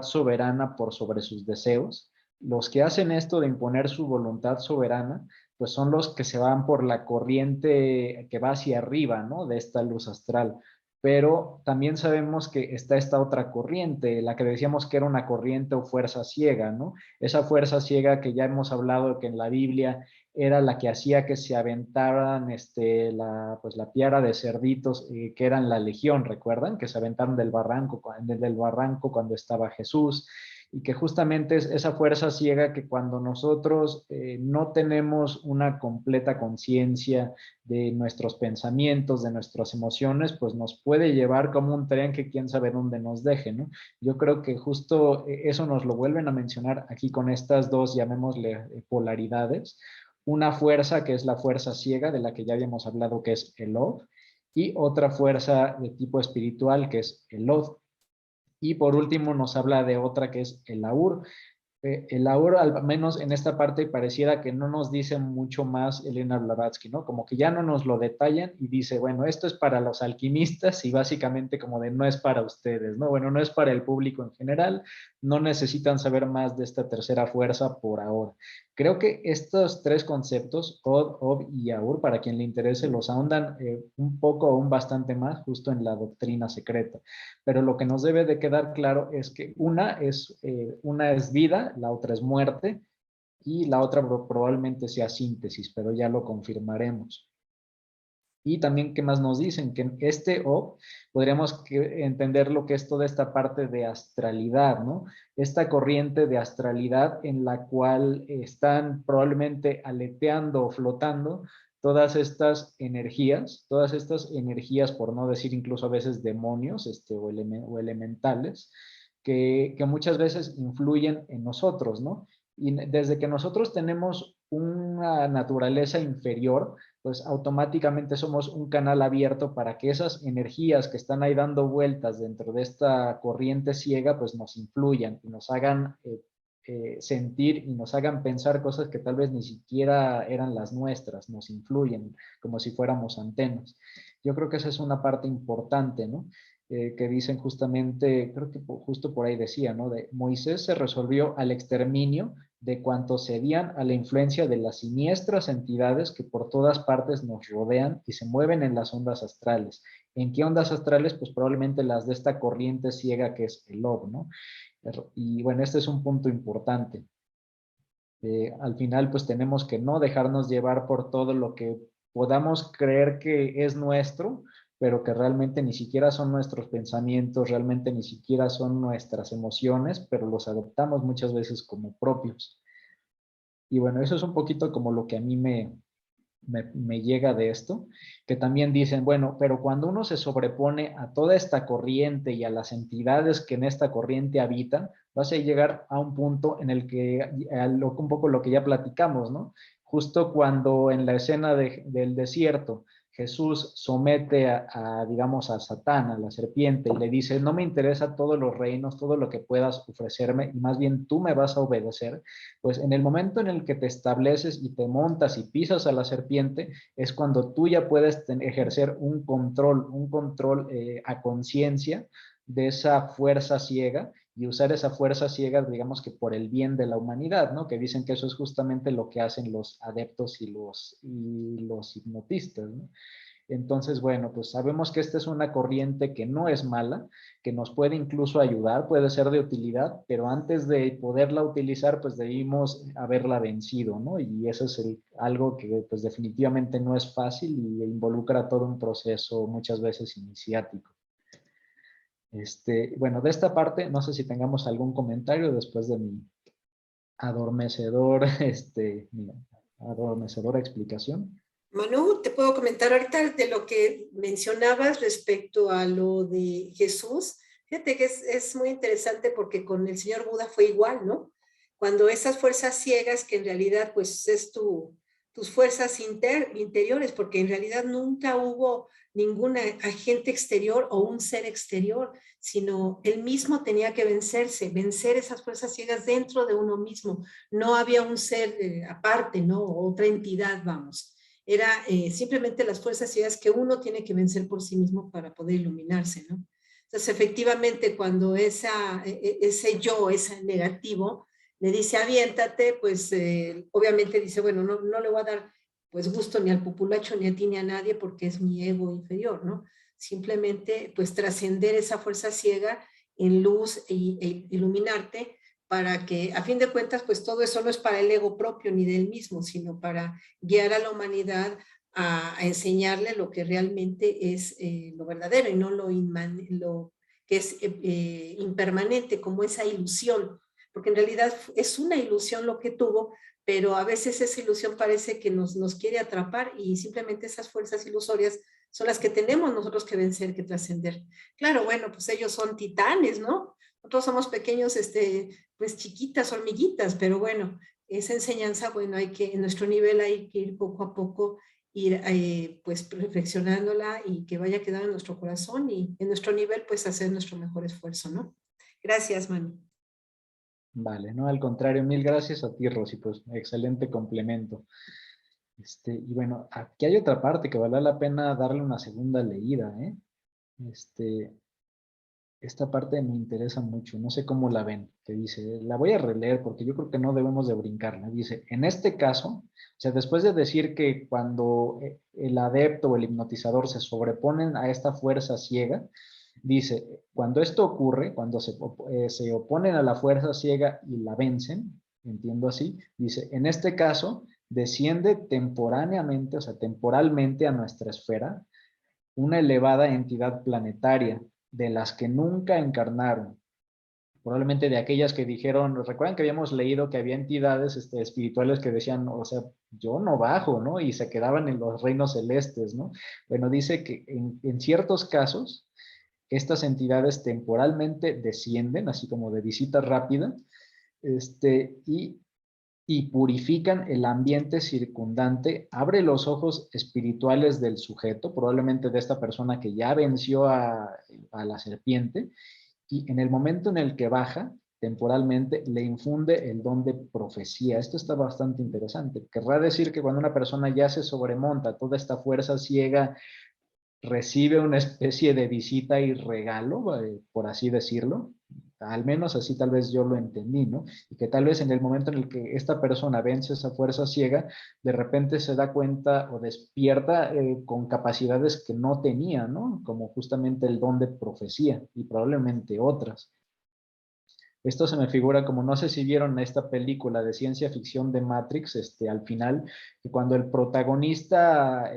soberana por sobre sus deseos. Los que hacen esto de imponer su voluntad soberana, pues son los que se van por la corriente que va hacia arriba, ¿no? De esta luz astral. Pero también sabemos que está esta otra corriente, la que decíamos que era una corriente o fuerza ciega, ¿no? Esa fuerza ciega que ya hemos hablado que en la Biblia era la que hacía que se aventaran pues la piara de cerditos que eran la legión, ¿recuerdan? Que se aventaron del barranco cuando estaba Jesús, y que justamente es esa fuerza ciega que cuando nosotros no tenemos una completa conciencia de nuestros pensamientos, de nuestras emociones, pues nos puede llevar como un tren que quién sabe dónde nos deje, ¿no? Yo creo que justo eso nos lo vuelven a mencionar aquí con estas dos, llamémosle polaridades. Una fuerza que es la fuerza ciega, de la que ya habíamos hablado, que es el Od, y otra fuerza de tipo espiritual, que es el Od. Y por último nos habla de otra que es el Aur. El Aur, al menos en esta parte, pareciera que no nos dice mucho más Elena Blavatsky, ¿no? Como que ya no nos lo detallan y dice, bueno, esto es para los alquimistas y básicamente como de no es para ustedes, ¿no? Bueno, no es para el público en general, no necesitan saber más de esta tercera fuerza por ahora. Creo que estos tres conceptos, Od, Ob y Aur, para quien le interese, los ahondan un poco o un bastante más justo en la doctrina secreta. Pero lo que nos debe de quedar claro es que una es vida, la otra es muerte y la otra probablemente sea síntesis, pero ya lo confirmaremos. Y también, ¿qué más nos dicen? Que en este O podríamos entender lo que es toda esta parte de astralidad, ¿no? Esta corriente de astralidad en la cual están probablemente aleteando o flotando todas estas energías, por no decir incluso a veces demonios o elementales, que muchas veces influyen en nosotros, ¿no? Y desde que nosotros tenemos una naturaleza inferior, pues automáticamente somos un canal abierto para que esas energías que están ahí dando vueltas dentro de esta corriente ciega, pues nos influyan y nos hagan sentir y nos hagan pensar cosas que tal vez ni siquiera eran las nuestras, nos influyen como si fuéramos antenas. Yo creo que esa es una parte importante, ¿no? Que dicen justamente, creo que justo por ahí decía, ¿no? De Moisés se resolvió al exterminio de cuantos cedían a la influencia de las siniestras entidades que por todas partes nos rodean y se mueven en las ondas astrales. ¿En qué ondas astrales? Pues probablemente las de esta corriente ciega que es el Ob, ¿no? Y bueno, este es un punto importante. Al final, pues tenemos que no dejarnos llevar por todo lo que podamos creer que es nuestro, pero que realmente ni siquiera son nuestros pensamientos, realmente ni siquiera son nuestras emociones, pero los adoptamos muchas veces como propios. Y bueno, eso es un poquito como lo que a mí me llega de esto, que también dicen, bueno, pero cuando uno se sobrepone a toda esta corriente y a las entidades que en esta corriente habitan, vas a llegar a un punto en el que, un poco lo que ya platicamos, ¿no? Justo cuando en la escena del desierto Jesús somete digamos, a Satán, a la serpiente, y le dice, no me interesa todos los reinos, todo lo que puedas ofrecerme, y más bien tú me vas a obedecer, pues en el momento en el que te estableces y te montas y pisas a la serpiente, es cuando tú ya puedes ejercer un control a conciencia de esa fuerza ciega, y usar esa fuerza ciega, digamos que por el bien de la humanidad, ¿no? Que dicen que eso es justamente lo que hacen los adeptos y los hipnotistas, ¿no? Entonces, bueno, pues sabemos que esta es una corriente que no es mala, que nos puede incluso ayudar, puede ser de utilidad, pero antes de poderla utilizar, pues debimos haberla vencido, ¿no? Y eso es algo que pues definitivamente no es fácil y involucra todo un proceso muchas veces iniciático. Bueno, de esta parte, no sé si tengamos algún comentario después de mi adormecedor, mi adormecedora explicación. Manu, te puedo comentar ahorita de lo que mencionabas respecto a lo de Jesús. Fíjate que es muy interesante porque con el señor Buda fue igual, ¿no? Cuando esas fuerzas ciegas, que en realidad pues es tus fuerzas interiores, porque en realidad nunca hubo ningún agente exterior o un ser exterior, sino él mismo tenía que vencer esas fuerzas ciegas dentro de uno mismo. No había un ser aparte, ¿no? Otra entidad, vamos. Era simplemente las fuerzas ciegas que uno tiene que vencer por sí mismo para poder iluminarse, ¿no? Entonces, efectivamente, cuando ese yo, ese negativo, le dice aviéntate, pues obviamente dice, bueno, no le voy a dar pues gusto ni al populacho, ni a ti, ni a nadie, porque es mi ego inferior, ¿no? Simplemente pues trascender esa fuerza ciega en luz e iluminarte, para que a fin de cuentas pues todo eso no es para el ego propio ni del mismo, sino para guiar a la humanidad a enseñarle lo que realmente es lo verdadero y no lo que es impermanente, como esa ilusión, porque en realidad es una ilusión lo que tuvo, pero a veces esa ilusión parece que nos quiere atrapar, y simplemente esas fuerzas ilusorias son las que tenemos nosotros que vencer, que trascender. Claro, bueno, pues ellos son titanes, ¿no? Nosotros somos pequeños, pues chiquitas hormiguitas, pero bueno, esa enseñanza, bueno, en nuestro nivel hay que ir poco a poco, ir pues reflexionándola, y que vaya quedando en nuestro corazón, y en nuestro nivel pues hacer nuestro mejor esfuerzo, ¿no? Gracias, Manu. Vale, no, al contrario, mil gracias a ti, Rosy, pues excelente complemento. Y bueno, aquí hay otra parte que vale la pena darle una segunda leída, ¿eh? Esta parte me interesa mucho, no sé cómo la ven, que dice, la voy a releer porque yo creo que no debemos de brincarla. Dice, en este caso, o sea, después de decir que cuando el adepto o el hipnotizador se sobreponen a esta fuerza ciega, dice, cuando esto ocurre, cuando se oponen a la fuerza ciega y la vencen, entiendo así, dice, en este caso, desciende temporáneamente, o sea, temporalmente a nuestra esfera, una elevada entidad planetaria, de las que nunca encarnaron, probablemente de aquellas que dijeron, recuerdan que habíamos leído que había entidades espirituales que decían, o sea, yo no bajo, ¿no? Y se quedaban en los reinos celestes, ¿no? Bueno, dice que en ciertos casos, estas entidades temporalmente descienden, así como de visita rápida, y purifican el ambiente circundante, abre los ojos espirituales del sujeto, probablemente de esta persona que ya venció a la serpiente, y en el momento en el que baja, temporalmente, le infunde el don de profecía. Esto está bastante interesante. Querrá decir que cuando una persona ya se sobremonta toda esta fuerza ciega, recibe una especie de visita y regalo, por así decirlo. Al menos así tal vez yo lo entendí, ¿no? Y que tal vez en el momento en el que esta persona vence esa fuerza ciega, de repente se da cuenta o despierta con capacidades que no tenía, ¿no? Como justamente el don de profecía y probablemente otras. Esto se me figura como, no sé si vieron esta película de ciencia ficción de Matrix, al final, que cuando el protagonista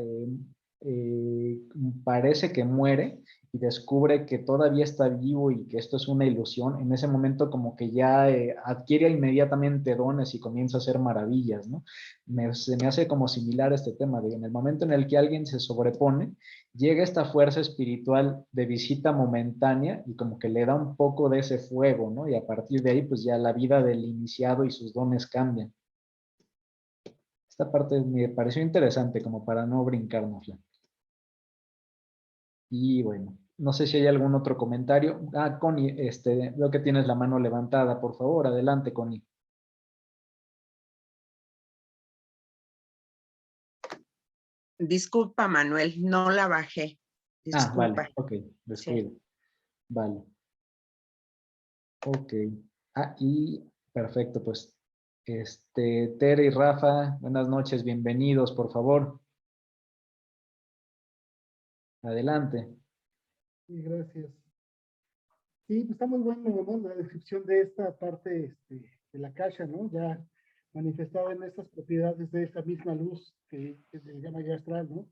parece que muere y descubre que todavía está vivo y que esto es una ilusión, en ese momento como que ya adquiere inmediatamente dones y comienza a hacer maravillas, ¿no? Se me hace como similar este tema, de en el momento en el que alguien se sobrepone, llega esta fuerza espiritual de visita momentánea y como que le da un poco de ese fuego, ¿no? Y a partir de ahí, pues ya la vida del iniciado y sus dones cambian. Esta parte me pareció interesante como para no brincárnosla. Y bueno, no sé si hay algún otro comentario. Ah, Connie, veo que tienes la mano levantada, por favor, adelante, Connie. Disculpa, Manuel, no la bajé. Ah, Disculpa. vale, ok, Sí. descuido. Vale. Ok. Ah, y perfecto, pues, Tere y Rafa, buenas noches, bienvenidos, por favor. Adelante. Sí, gracias. Sí, pues está muy bueno, ¿no? La descripción de esta parte de la caja, ¿no? Ya manifestada en estas propiedades de esta misma luz que se llama ya astral, ¿no?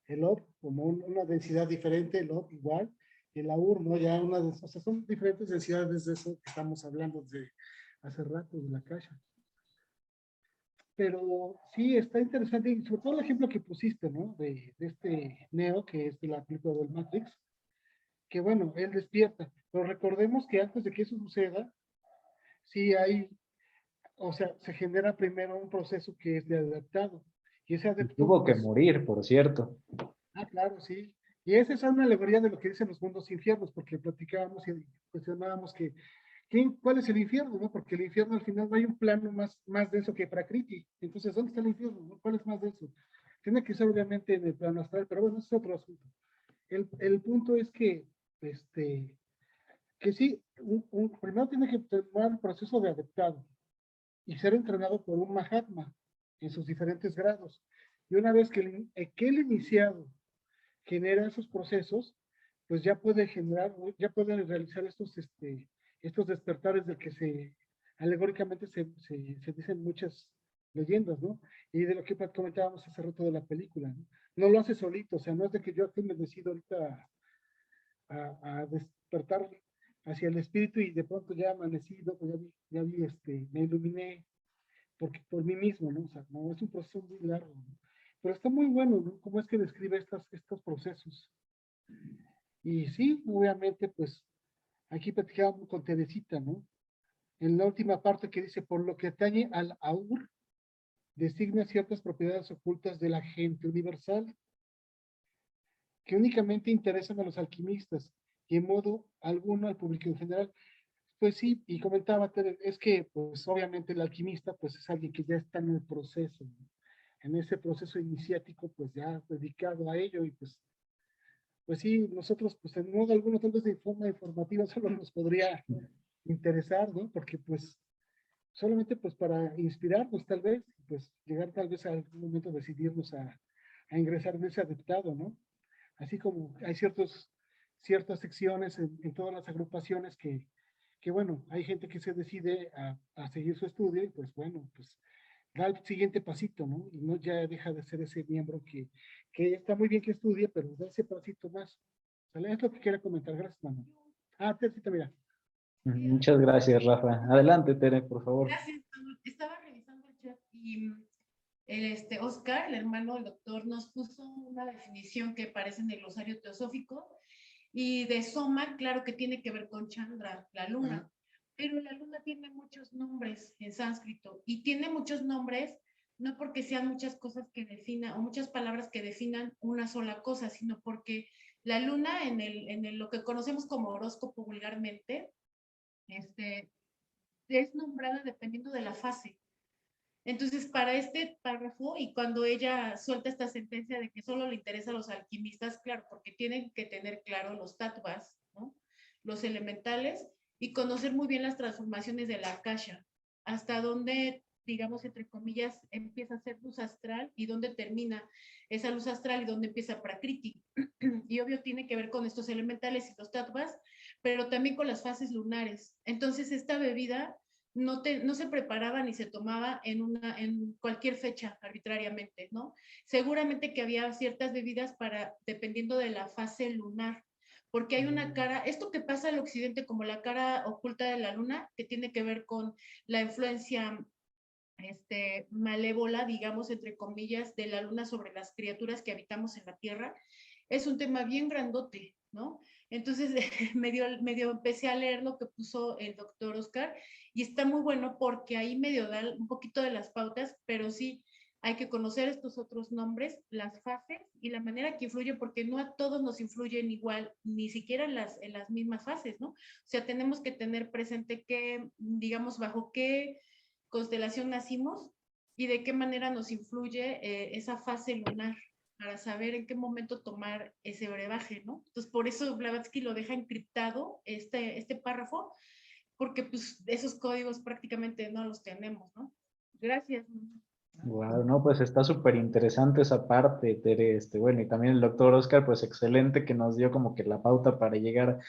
El OP como una densidad diferente, el OP igual, y el AUR, ¿no? Ya o sea, son diferentes densidades de eso que estamos hablando de hace rato, de la caja. Pero sí, está interesante, y sobre todo el ejemplo que pusiste, ¿no? De este Neo, que es de la película del Matrix, que bueno, él despierta, pero recordemos que antes de que eso suceda, sí hay, o sea, se genera primero un proceso que es de adaptado, y ese Y adaptado, tuvo que pues, morir, por cierto. claro, sí, y esa es una alegoría de lo que dicen los mundos infiernos, porque platicábamos y cuestionábamos que, ¿cuál es el infierno, no? Porque el infierno al final no hay un plano más denso que Prakriti, entonces, ¿dónde está el infierno, no? ¿Cuál es más denso? Tiene que ser obviamente en el plano astral, pero bueno, ese es otro asunto. El punto es que sí, primero tiene que tomar el proceso de adaptado y ser entrenado por un Mahatma en sus diferentes grados. Y una vez que el iniciado genera esos procesos, pues ya puede generar, ya puede realizar estos despertares del que alegóricamente se dicen muchas leyendas, ¿no? Y de lo que comentábamos hace rato de la película, ¿no? No lo hace solito, o sea, no es de que yo aquí me decido ahorita a despertar hacia el espíritu y de pronto ya amanecí, ¿no? Pues me iluminé por mí mismo, ¿no? O sea, no, es un proceso muy largo, ¿no? Pero está muy bueno, ¿no? Cómo es que describe estos procesos. Y sí, obviamente, pues, aquí platicábamos con Teresita, ¿no? En la última parte que dice, por lo que atañe al AUR, designa ciertas propiedades ocultas de la gente universal que únicamente interesan a los alquimistas y en modo alguno al público en general. Pues sí, y comentaba, es que pues obviamente el alquimista pues es alguien que ya está en el proceso, ¿no? En ese proceso iniciático pues ya dedicado a ello y pues sí, nosotros pues en modo alguno tal vez de forma informativa solo nos podría interesar, ¿no? Porque pues solamente pues para inspirarnos tal vez, pues llegar tal vez a algún momento decidirnos a ingresar en ese adaptado, ¿no? Así como hay ciertas secciones en todas las agrupaciones que bueno, hay gente que se decide a seguir su estudio y pues bueno, pues da el siguiente pasito, ¿no? Y no ya deja de ser ese miembro que está muy bien que estudie, pero da ese pasito más. ¿Sale? Es lo que quería comentar. Gracias, Manuel. Tercita, mira. Muchas gracias, Rafa. Adelante, Tere, por favor. Gracias, Manuel. Estaba revisando el chat y Oscar, el hermano del doctor, nos puso una definición que parece en el glosario teosófico y de Soma, claro que tiene que ver con Chandra, la luna, pero la luna tiene muchos nombres en sánscrito y tiene muchos nombres no porque sean muchas cosas que definan o muchas palabras que definan una sola cosa, sino porque la luna en lo que conocemos como horóscopo vulgarmente, es nombrada dependiendo de la fase. Entonces, para este párrafo, y cuando ella suelta esta sentencia de que solo le interesa a los alquimistas, claro, porque tienen que tener claro los tattvas, ¿no? Los elementales, y conocer muy bien las transformaciones de la akasha, hasta dónde, digamos, entre comillas, empieza a ser luz astral y dónde termina esa luz astral y dónde empieza prakriti. Y obvio tiene que ver con estos elementales y los tattvas, pero también con las fases lunares. Entonces, esta bebida no se preparaba ni se tomaba en cualquier fecha arbitrariamente, ¿no? Seguramente que había ciertas bebidas dependiendo de la fase lunar, porque hay una cara, esto que pasa al occidente como la cara oculta de la luna, que tiene que ver con la influencia malévola, digamos, entre comillas, de la luna sobre las criaturas que habitamos en la Tierra, es un tema bien grandote, ¿no? Entonces, medio empecé a leer lo que puso el doctor Oscar y está muy bueno porque ahí medio da un poquito de las pautas, pero sí, hay que conocer estos otros nombres, las fases y la manera que influye, porque no a todos nos influyen igual, ni siquiera en las mismas fases, ¿no? O sea, tenemos que tener presente que, digamos, bajo qué constelación nacimos y de qué manera nos influye esa fase lunar, para saber en qué momento tomar ese brebaje, ¿no? Entonces, por eso Blavatsky lo deja encriptado, este párrafo, porque pues esos códigos prácticamente no los tenemos, ¿no? Gracias. Wow, no, pues está súper interesante esa parte, Tere. Bueno, y también el doctor Oscar, pues excelente que nos dio como que la pauta para llegar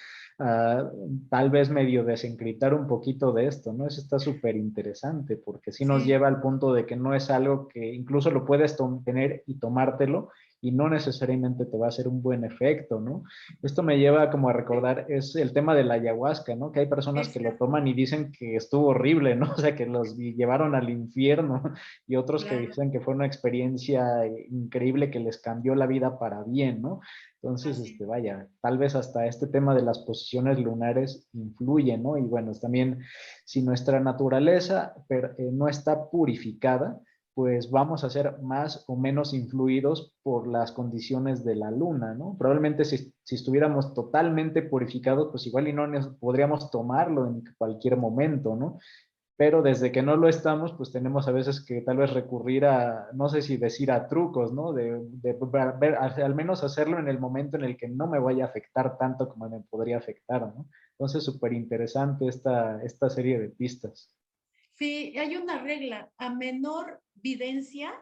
a tal vez medio desencriptar un poquito de esto, ¿no? Eso está súper interesante porque sí nos Sí. lleva al punto de que no es algo que incluso lo puedes tener y tomártelo y no necesariamente te va a hacer un buen efecto, ¿no? Esto me lleva como a recordar, es el tema de la ayahuasca, ¿no? Que hay personas que lo toman y dicen que estuvo horrible, ¿no? O sea, que los llevaron al infierno y otros que Claro. dicen que fue una experiencia increíble que les cambió la vida para bien, ¿no? Entonces, vaya, tal vez hasta este tema de las posiciones lunares influye, ¿no? Y bueno, también si nuestra naturaleza no está purificada, pues vamos a ser más o menos influidos por las condiciones de la luna, ¿no? Probablemente si estuviéramos totalmente purificados, pues igual y no podríamos tomarlo en cualquier momento, ¿no? Pero desde que no lo estamos, pues tenemos a veces que tal vez recurrir a, no sé si decir a trucos, ¿no? De ver, al menos hacerlo en el momento en el que no me vaya a afectar tanto como me podría afectar, ¿no? Entonces, súper interesante esta serie de pistas. Sí, hay una regla, a menor videncia,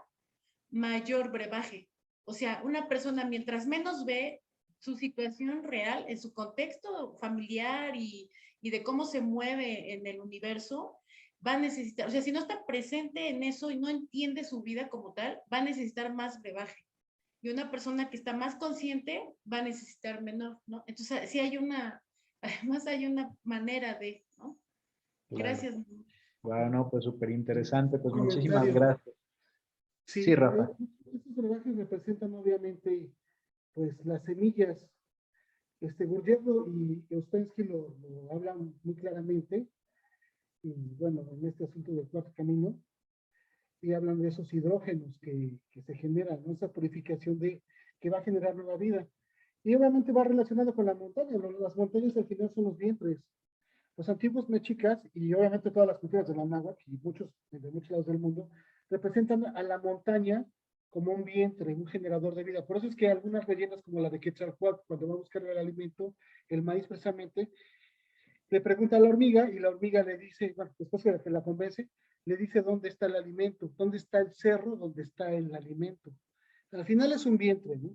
mayor brebaje. O sea, una persona mientras menos ve su situación real, en su contexto familiar y de cómo se mueve en el universo, va a necesitar, o sea, si no está presente en eso y no entiende su vida como tal, va a necesitar más brebaje. Y una persona que está más consciente va a necesitar menor, ¿no? Entonces, sí hay además hay una manera de, ¿no? Claro. Gracias. Bueno, pues súper interesante, pues muchísimas Comentario. gracias. Sí, Rafa. Estos brebajes representan obviamente pues las semillas. Gurdjieff y Ouspensky lo hablan muy claramente, y bueno, en este asunto del cuarto camino, y hablan de esos hidrógenos que se generan, ¿no? Esa purificación que va a generar nueva vida. Y obviamente va relacionado con la montaña, ¿no? Las montañas al final son los vientres. Los antiguos mexicas, y obviamente todas las culturas de la náhuatl, y de muchos lados del mundo, representan a la montaña como un vientre, un generador de vida. Por eso es que algunas leyendas como la de Quetzalcóatl, cuando va a buscar el alimento, el maíz precisamente, le pregunta a la hormiga y la hormiga le dice, bueno, después que la convence, le dice dónde está el alimento, dónde está el cerro, dónde está el alimento. Al final es un vientre, ¿no?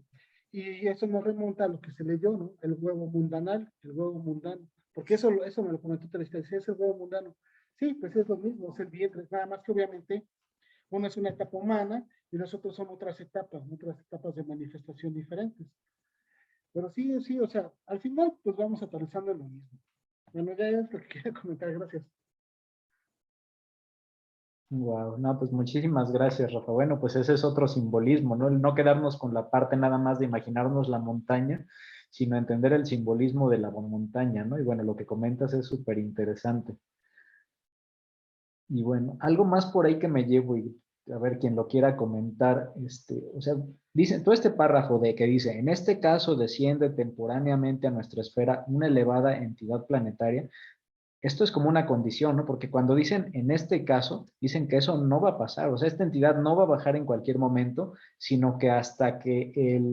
Y eso nos remonta a lo que se leyó, ¿no? El huevo mundanal, el huevo mundano. Porque eso me lo comentó Teresa, es el huevo mundano. Sí, pues es lo mismo, es el vientre, nada más que obviamente uno es una etapa humana y nosotros somos otras etapas de manifestación diferentes. Pero sí, o sea, al final pues vamos aterrizando en lo mismo. Bueno, ya es lo que quería comentar, gracias. Wow, no, pues muchísimas gracias, Rafa. Bueno, pues ese es otro simbolismo, ¿no? El no quedarnos con la parte nada más de imaginarnos la montaña, sino entender el simbolismo de la montaña, ¿no? Y bueno, lo que comentas es súper interesante. Y bueno, algo más por ahí que me llevo y a ver quien lo quiera comentar, o sea, dice, todo este párrafo de que dice, en este caso desciende temporáneamente a nuestra esfera una elevada entidad planetaria. Esto es como una condición, ¿no? Porque cuando dicen en este caso, dicen que eso no va a pasar, o sea, esta entidad no va a bajar en cualquier momento, sino que hasta que el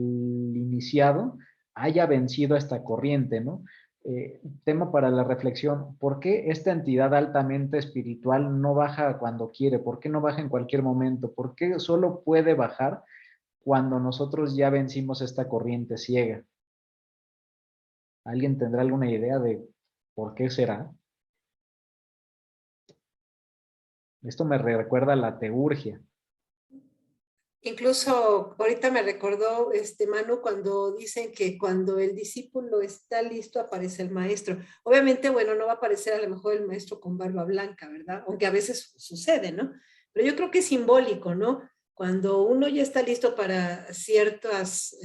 iniciado haya vencido esta corriente, ¿no? Tema para la reflexión, ¿por qué esta entidad altamente espiritual no baja cuando quiere? ¿Por qué no baja en cualquier momento? ¿Por qué solo puede bajar cuando nosotros ya vencimos esta corriente ciega? ¿Alguien tendrá alguna idea de por qué será? Esto me recuerda a la teurgia. Incluso ahorita me recordó Manu cuando dicen que cuando el discípulo está listo aparece el maestro. Obviamente, bueno, no va a aparecer a lo mejor el maestro con barba blanca, ¿verdad? Aunque a veces sucede, ¿no? Pero yo creo que es simbólico, ¿no? Cuando uno ya está listo para ciertas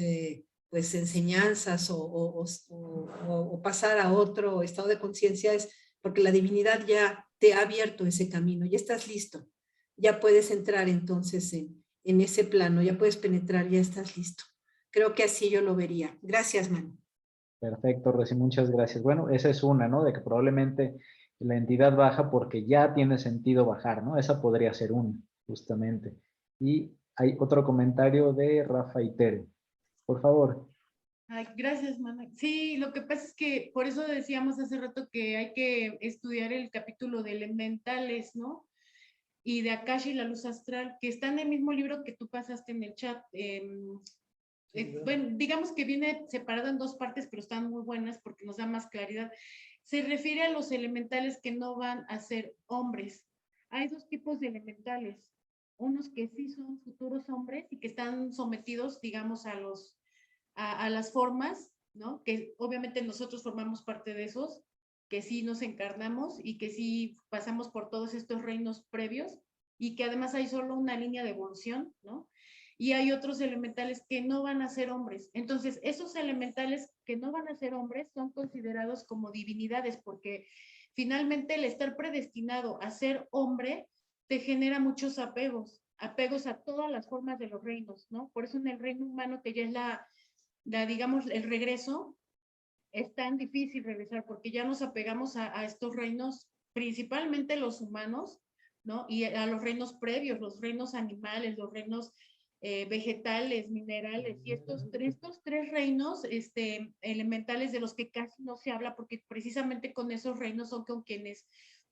pues enseñanzas o pasar a otro estado de conciencia es porque la divinidad ya te ha abierto ese camino, ya estás listo, ya puedes entrar entonces en en ese plano, ya puedes penetrar, ya estás listo. Creo que así yo lo vería. Gracias, Manu. Perfecto, Reci, muchas gracias. Bueno, esa es una, ¿no? De que probablemente la entidad baja porque ya tiene sentido bajar, ¿no? Esa podría ser una, justamente. Y hay otro comentario de Rafa y Tere. Por favor. Ay, gracias, Mana. Sí, lo que pasa es que por eso decíamos hace rato que hay que estudiar el capítulo de elementales, ¿no? Y de Akasha y la luz astral, que está en el mismo libro que tú pasaste en el chat. Bueno, digamos que viene separado en dos partes, pero están muy buenas porque nos da más claridad. Se refiere a los elementales que no van a ser hombres. Hay dos tipos de elementales. Unos que sí son futuros hombres y que están sometidos, digamos, a las formas, ¿no? Que obviamente nosotros formamos parte de esos, que sí nos encarnamos y que sí pasamos por todos estos reinos previos y que además hay solo una línea de evolución, ¿no? Y hay otros elementales que no van a ser hombres. Entonces, esos elementales que no van a ser hombres son considerados como divinidades porque finalmente el estar predestinado a ser hombre te genera muchos apegos a todas las formas de los reinos, ¿no? Por eso en el reino humano, que ya es digamos, el regreso, es tan difícil regresar porque ya nos apegamos a estos reinos, principalmente los humanos, ¿no? Y a los reinos previos, los reinos animales, los reinos vegetales, minerales, y estos tres reinos elementales de los que casi no se habla, porque precisamente con esos reinos son con quienes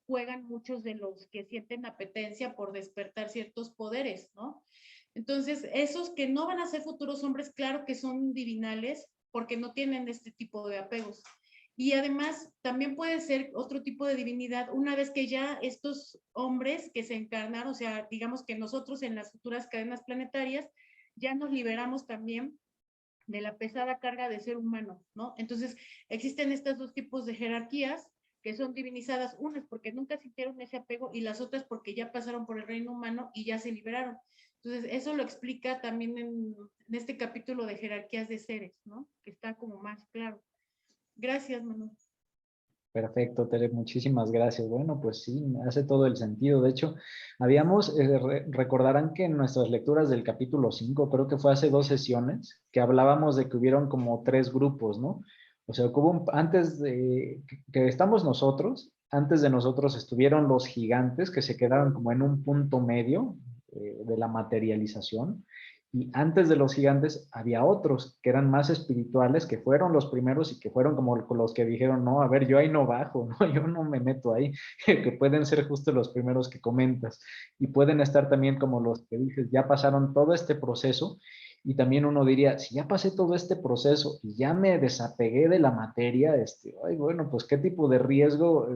juegan muchos de los que sienten apetencia por despertar ciertos poderes, ¿no? Entonces, esos que no van a ser futuros hombres, claro que son divinales, porque no tienen este tipo de apegos. Y además, también puede ser otro tipo de divinidad, una vez que ya estos hombres que se encarnan, o sea, digamos que nosotros en las futuras cadenas planetarias, ya nos liberamos también de la pesada carga de ser humano, ¿no? Entonces, existen estos dos tipos de jerarquías que son divinizadas, unas porque nunca sintieron ese apego y las otras porque ya pasaron por el reino humano y ya se liberaron. Entonces, eso lo explica también en este capítulo de jerarquías de seres, ¿no? Que está como más claro. Gracias, Manu. Perfecto, Tere, muchísimas gracias. Bueno, pues sí, hace todo el sentido. De hecho, habíamos, recordarán que en nuestras lecturas del capítulo 5, creo que fue hace 2 sesiones, que hablábamos de que hubieron como 3 grupos, ¿no? O sea, que hubo antes de que estamos nosotros, antes de nosotros estuvieron los gigantes que se quedaron como en un punto medio de la materialización. Y antes de los gigantes había otros que eran más espirituales, que fueron los primeros y que fueron como los que dijeron, no, a ver, yo ahí no bajo, no, yo no me meto ahí, que pueden ser justo los primeros que comentas. Y pueden estar también como los que dices, ya pasaron todo este proceso. Y también uno diría, si ya pasé todo este proceso y ya me desapegué de la materia, ay, bueno, pues qué tipo de riesgo,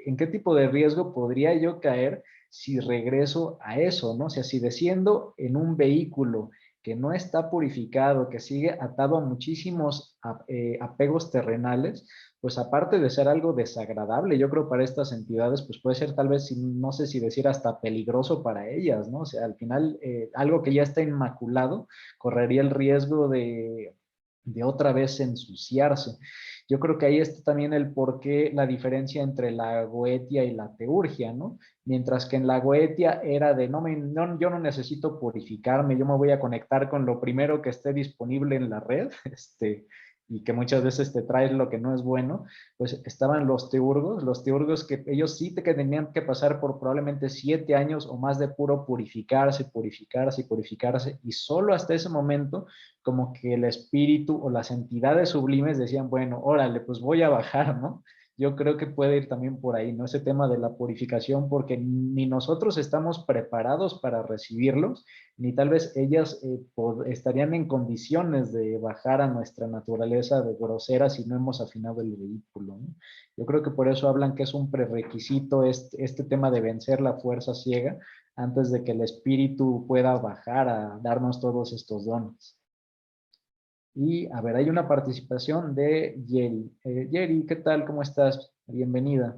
en qué tipo de riesgo podría yo caer si regreso a eso, ¿no? O sea, si desciendo en un vehículo que no está purificado, que sigue atado a muchísimos apegos terrenales, pues aparte de ser algo desagradable, yo creo para estas entidades, pues puede ser tal vez, no sé si decir hasta peligroso para ellas, ¿no? O sea, al final, algo que ya está inmaculado, correría el riesgo de otra vez ensuciarse. Yo creo que ahí está también el por qué la diferencia entre la goetia y la teurgia, ¿no? Mientras que en la goetia era de, yo no necesito purificarme, yo me voy a conectar con lo primero que esté disponible en la red, y que muchas veces te traes lo que no es bueno, pues estaban los teurgos que ellos sí que tenían que pasar por probablemente 7 años o más de puro purificarse, y solo hasta ese momento como que el espíritu o las entidades sublimes decían, bueno, órale, pues voy a bajar, ¿no? Yo creo que puede ir también por ahí, ¿no? Ese tema de la purificación, porque ni nosotros estamos preparados para recibirlos, ni tal vez ellas estarían en condiciones de bajar a nuestra naturaleza de grosera si no hemos afinado el vehículo, ¿no? Yo creo que por eso hablan que es un prerequisito este tema de vencer la fuerza ciega antes de que el espíritu pueda bajar a darnos todos estos dones. Y a ver, hay una participación de Yeri. Yeri, ¿qué tal? ¿Cómo estás? Bienvenida.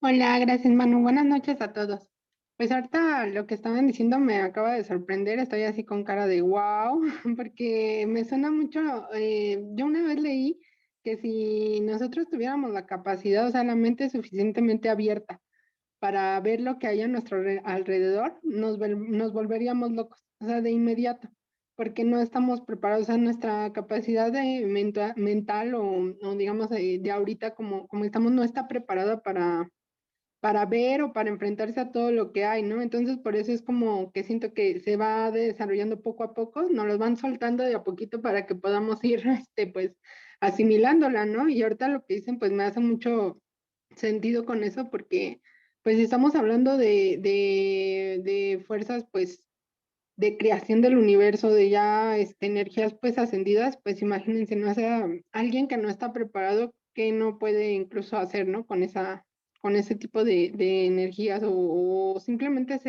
Hola, gracias Manu. Buenas noches a todos. Pues ahorita lo que estaban diciendo me acaba de sorprender. Estoy así con cara de wow, porque me suena mucho. Yo una vez leí que si nosotros tuviéramos la capacidad, o sea, la mente suficientemente abierta para ver lo que hay a nuestro alrededor, nos volveríamos locos. o sea, de inmediato, porque no estamos preparados, o sea, nuestra capacidad de mental o digamos de ahorita como estamos no está preparada para ver o para enfrentarse a todo lo que hay, ¿no? Entonces, por eso es como que siento que se va desarrollando poco a poco, nos los van soltando de a poquito para que podamos ir, pues, asimilándola, ¿no? Y ahorita lo que dicen, pues, me hace mucho sentido con eso, porque, pues, estamos hablando de fuerzas, pues, de creación del universo, de ya energías, pues, ascendidas, pues, imagínense, no sea alguien que no está preparado, que no puede incluso hacer, ¿no? Con ese tipo de energías o simplemente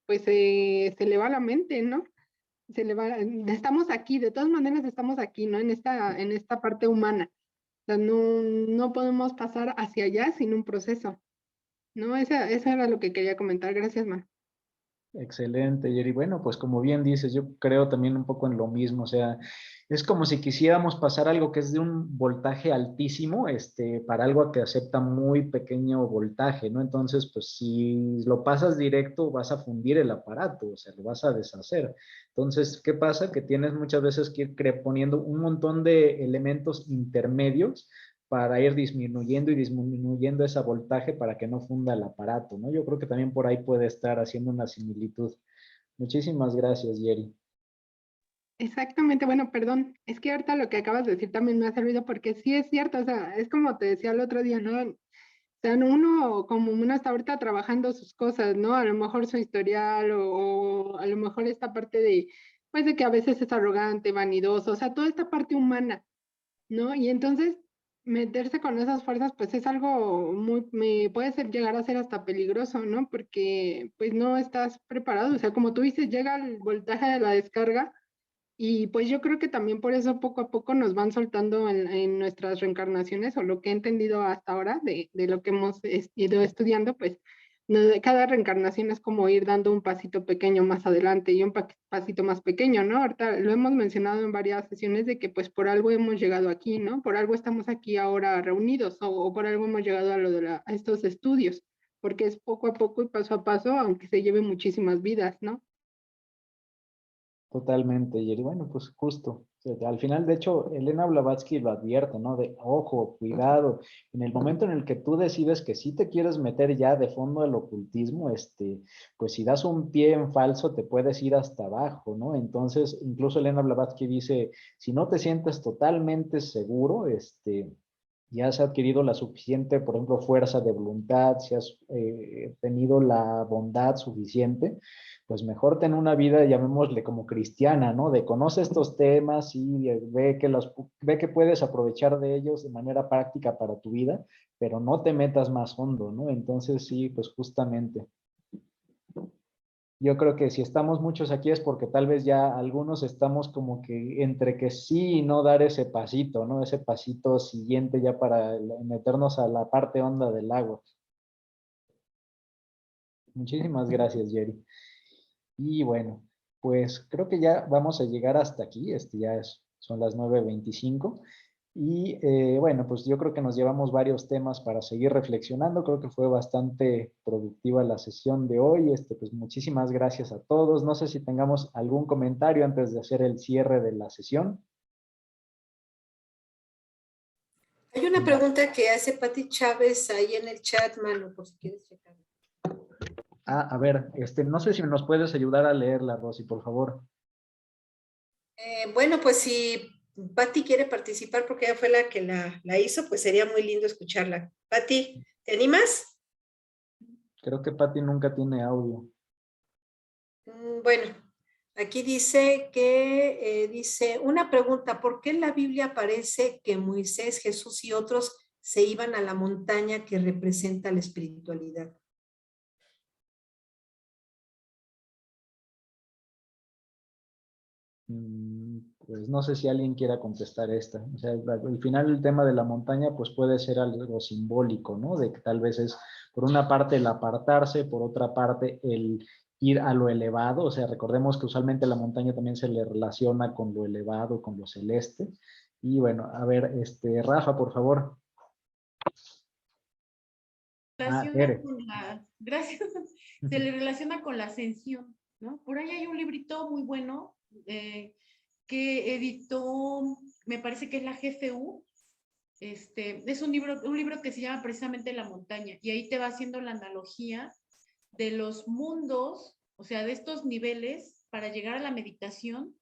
pues se le va la mente, ¿no? Se le va, estamos aquí, de todas maneras estamos aquí, ¿no? En esta parte humana. O sea, no podemos pasar hacia allá sin un proceso, ¿no? Eso era lo que quería comentar. Gracias, Ma. Excelente, Yeri. Bueno, pues como bien dices, yo creo también un poco en lo mismo, o sea, es como si quisiéramos pasar algo que es de un voltaje altísimo, para algo que acepta muy pequeño voltaje, ¿no? Entonces, pues si lo pasas directo, vas a fundir el aparato, o sea, lo vas a deshacer. Entonces, ¿qué pasa? Que tienes muchas veces que ir poniendo un montón de elementos intermedios para ir disminuyendo y disminuyendo ese voltaje para que no funda el aparato, ¿no? Yo creo que también por ahí puede estar haciendo una similitud. Muchísimas gracias, Yeri. Exactamente, bueno, perdón, es que ahorita lo que acabas de decir también me ha servido porque sí es cierto, o sea, es como te decía el otro día, ¿no? O sea, uno como uno está ahorita trabajando sus cosas, ¿no? A lo mejor su historial o a lo mejor esta parte de, pues de que a veces es arrogante, vanidoso, o sea, toda esta parte humana, ¿no? Y entonces meterse con esas fuerzas, pues es algo me puede llegar a ser hasta peligroso, ¿no? Porque pues no estás preparado, o sea, como tú dices, llega el voltaje de la descarga y pues yo creo que también por eso poco a poco nos van soltando en nuestras reencarnaciones, o lo que he entendido hasta ahora de lo que hemos ido estudiando, pues cada reencarnación es como ir dando un pasito pequeño más adelante y un pasito más pequeño, ¿no? Ahorita lo hemos mencionado en varias sesiones de que pues por algo hemos llegado aquí, ¿no? Por algo estamos aquí ahora reunidos o por algo hemos llegado a, a estos estudios, porque es poco a poco y paso a paso, aunque se lleve muchísimas vidas, ¿no? Totalmente, Yeri. Bueno, pues justo. O sea, al final, de hecho, Elena Blavatsky lo advierte, ¿no? De, ojo, cuidado. En el momento en el que tú decides que sí te quieres meter ya de fondo al ocultismo, pues si das un pie en falso, te puedes ir hasta abajo, ¿no? Entonces, incluso Elena Blavatsky dice, si no te sientes totalmente seguro, ya has adquirido la suficiente, por ejemplo, fuerza de voluntad, si has tenido la bondad suficiente, pues mejor ten una vida, llamémosle como cristiana, ¿no? De conoce estos temas y ve que puedes aprovechar de ellos de manera práctica para tu vida, pero no te metas más hondo, ¿no? Entonces sí, pues justamente. Yo creo que si estamos muchos aquí es porque tal vez ya algunos estamos como que entre que sí y no dar ese pasito, ¿no? Ese pasito siguiente ya para meternos a la parte honda del agua. Muchísimas gracias, Jerry. Y bueno, pues creo que ya vamos a llegar hasta aquí. Son las 9:25. Y bueno, pues yo creo que nos llevamos varios temas para seguir reflexionando. Creo que fue bastante productiva la sesión de hoy. Pues muchísimas gracias a todos. No sé si tengamos algún comentario antes de hacer el cierre de la sesión. Hay una pregunta que hace Pati Chávez ahí en el chat, Manu, por si quieres checar. A ver, no sé si nos puedes ayudar a leerla, Rosy, por favor. Bueno, pues si Pati quiere participar porque ella fue la que la hizo, pues sería muy lindo escucharla. Pati, ¿te animas? Creo que Pati nunca tiene audio. Bueno, aquí dice dice una pregunta, ¿por qué en la Biblia aparece que Moisés, Jesús y otros se iban a la montaña que representa la espiritualidad? Pues no sé si alguien quiera contestar esta. O sea, al final el tema de la montaña pues puede ser algo simbólico, ¿no? De que tal vez es por una parte el apartarse, por otra parte el ir a lo elevado. O sea, recordemos que usualmente la montaña también se le relaciona con lo elevado, con lo celeste. Y bueno, a ver, Rafa, por favor. Gracias. Se le relaciona con la ascensión, ¿no? Por ahí hay un librito muy bueno que editó, me parece que es la GFU. Es un libro que se llama precisamente La montaña, y ahí te va haciendo la analogía de los mundos, o sea, de estos niveles para llegar a la meditación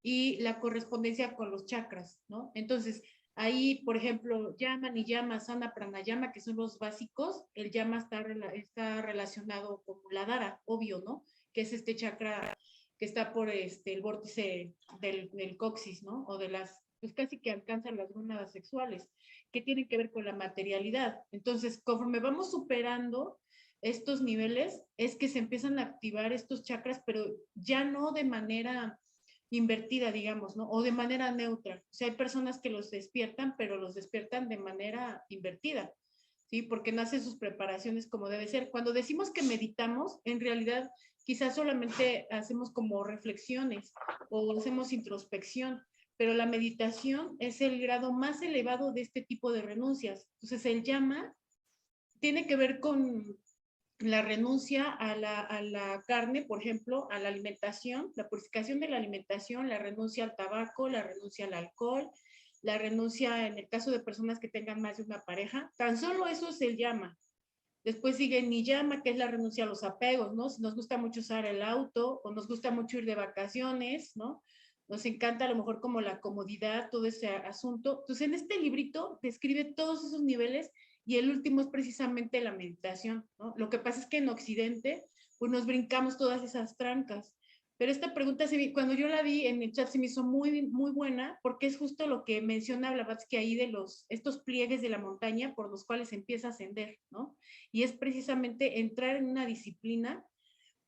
y la correspondencia con los chakras, ¿no? Entonces, ahí, por ejemplo, Yama, Niyama, Sana, Pranayama, que son los básicos, el Yama está relacionado con Muladhara, obvio, ¿no? Que es este chakra que está por el vórtice del coxis, ¿no? O de pues casi que alcanzan las gónadas sexuales, que tienen que ver con la materialidad. Entonces, conforme vamos superando estos niveles, es que se empiezan a activar estos chakras, pero ya no de manera invertida, digamos, ¿no? O de manera neutra. O sea, hay personas que los despiertan, pero los despiertan de manera invertida, ¿sí? Porque no hacen sus preparaciones como debe ser. Cuando decimos que meditamos, en realidad quizás solamente hacemos como reflexiones o hacemos introspección, pero la meditación es el grado más elevado de este tipo de renuncias. Entonces, el llama tiene que ver con la renuncia a la carne, por ejemplo, a la alimentación, la purificación de la alimentación, la renuncia al tabaco, la renuncia al alcohol, la renuncia en el caso de personas que tengan más de una pareja. Tan solo eso es el llama. Después sigue niyama, que es la renuncia a los apegos, ¿no? Si nos gusta mucho usar el auto o nos gusta mucho ir de vacaciones, ¿no? Nos encanta a lo mejor como la comodidad, todo ese asunto. Entonces, en este librito describe todos esos niveles y el último es precisamente la meditación, ¿no? Lo que pasa es que en Occidente, pues nos brincamos todas esas trancas. Pero esta pregunta, cuando yo la vi en el chat, se me hizo muy, muy buena, porque es justo lo que menciona Blavatsky ahí de estos pliegues de la montaña por los cuales empieza a ascender, ¿no? Y es precisamente entrar en una disciplina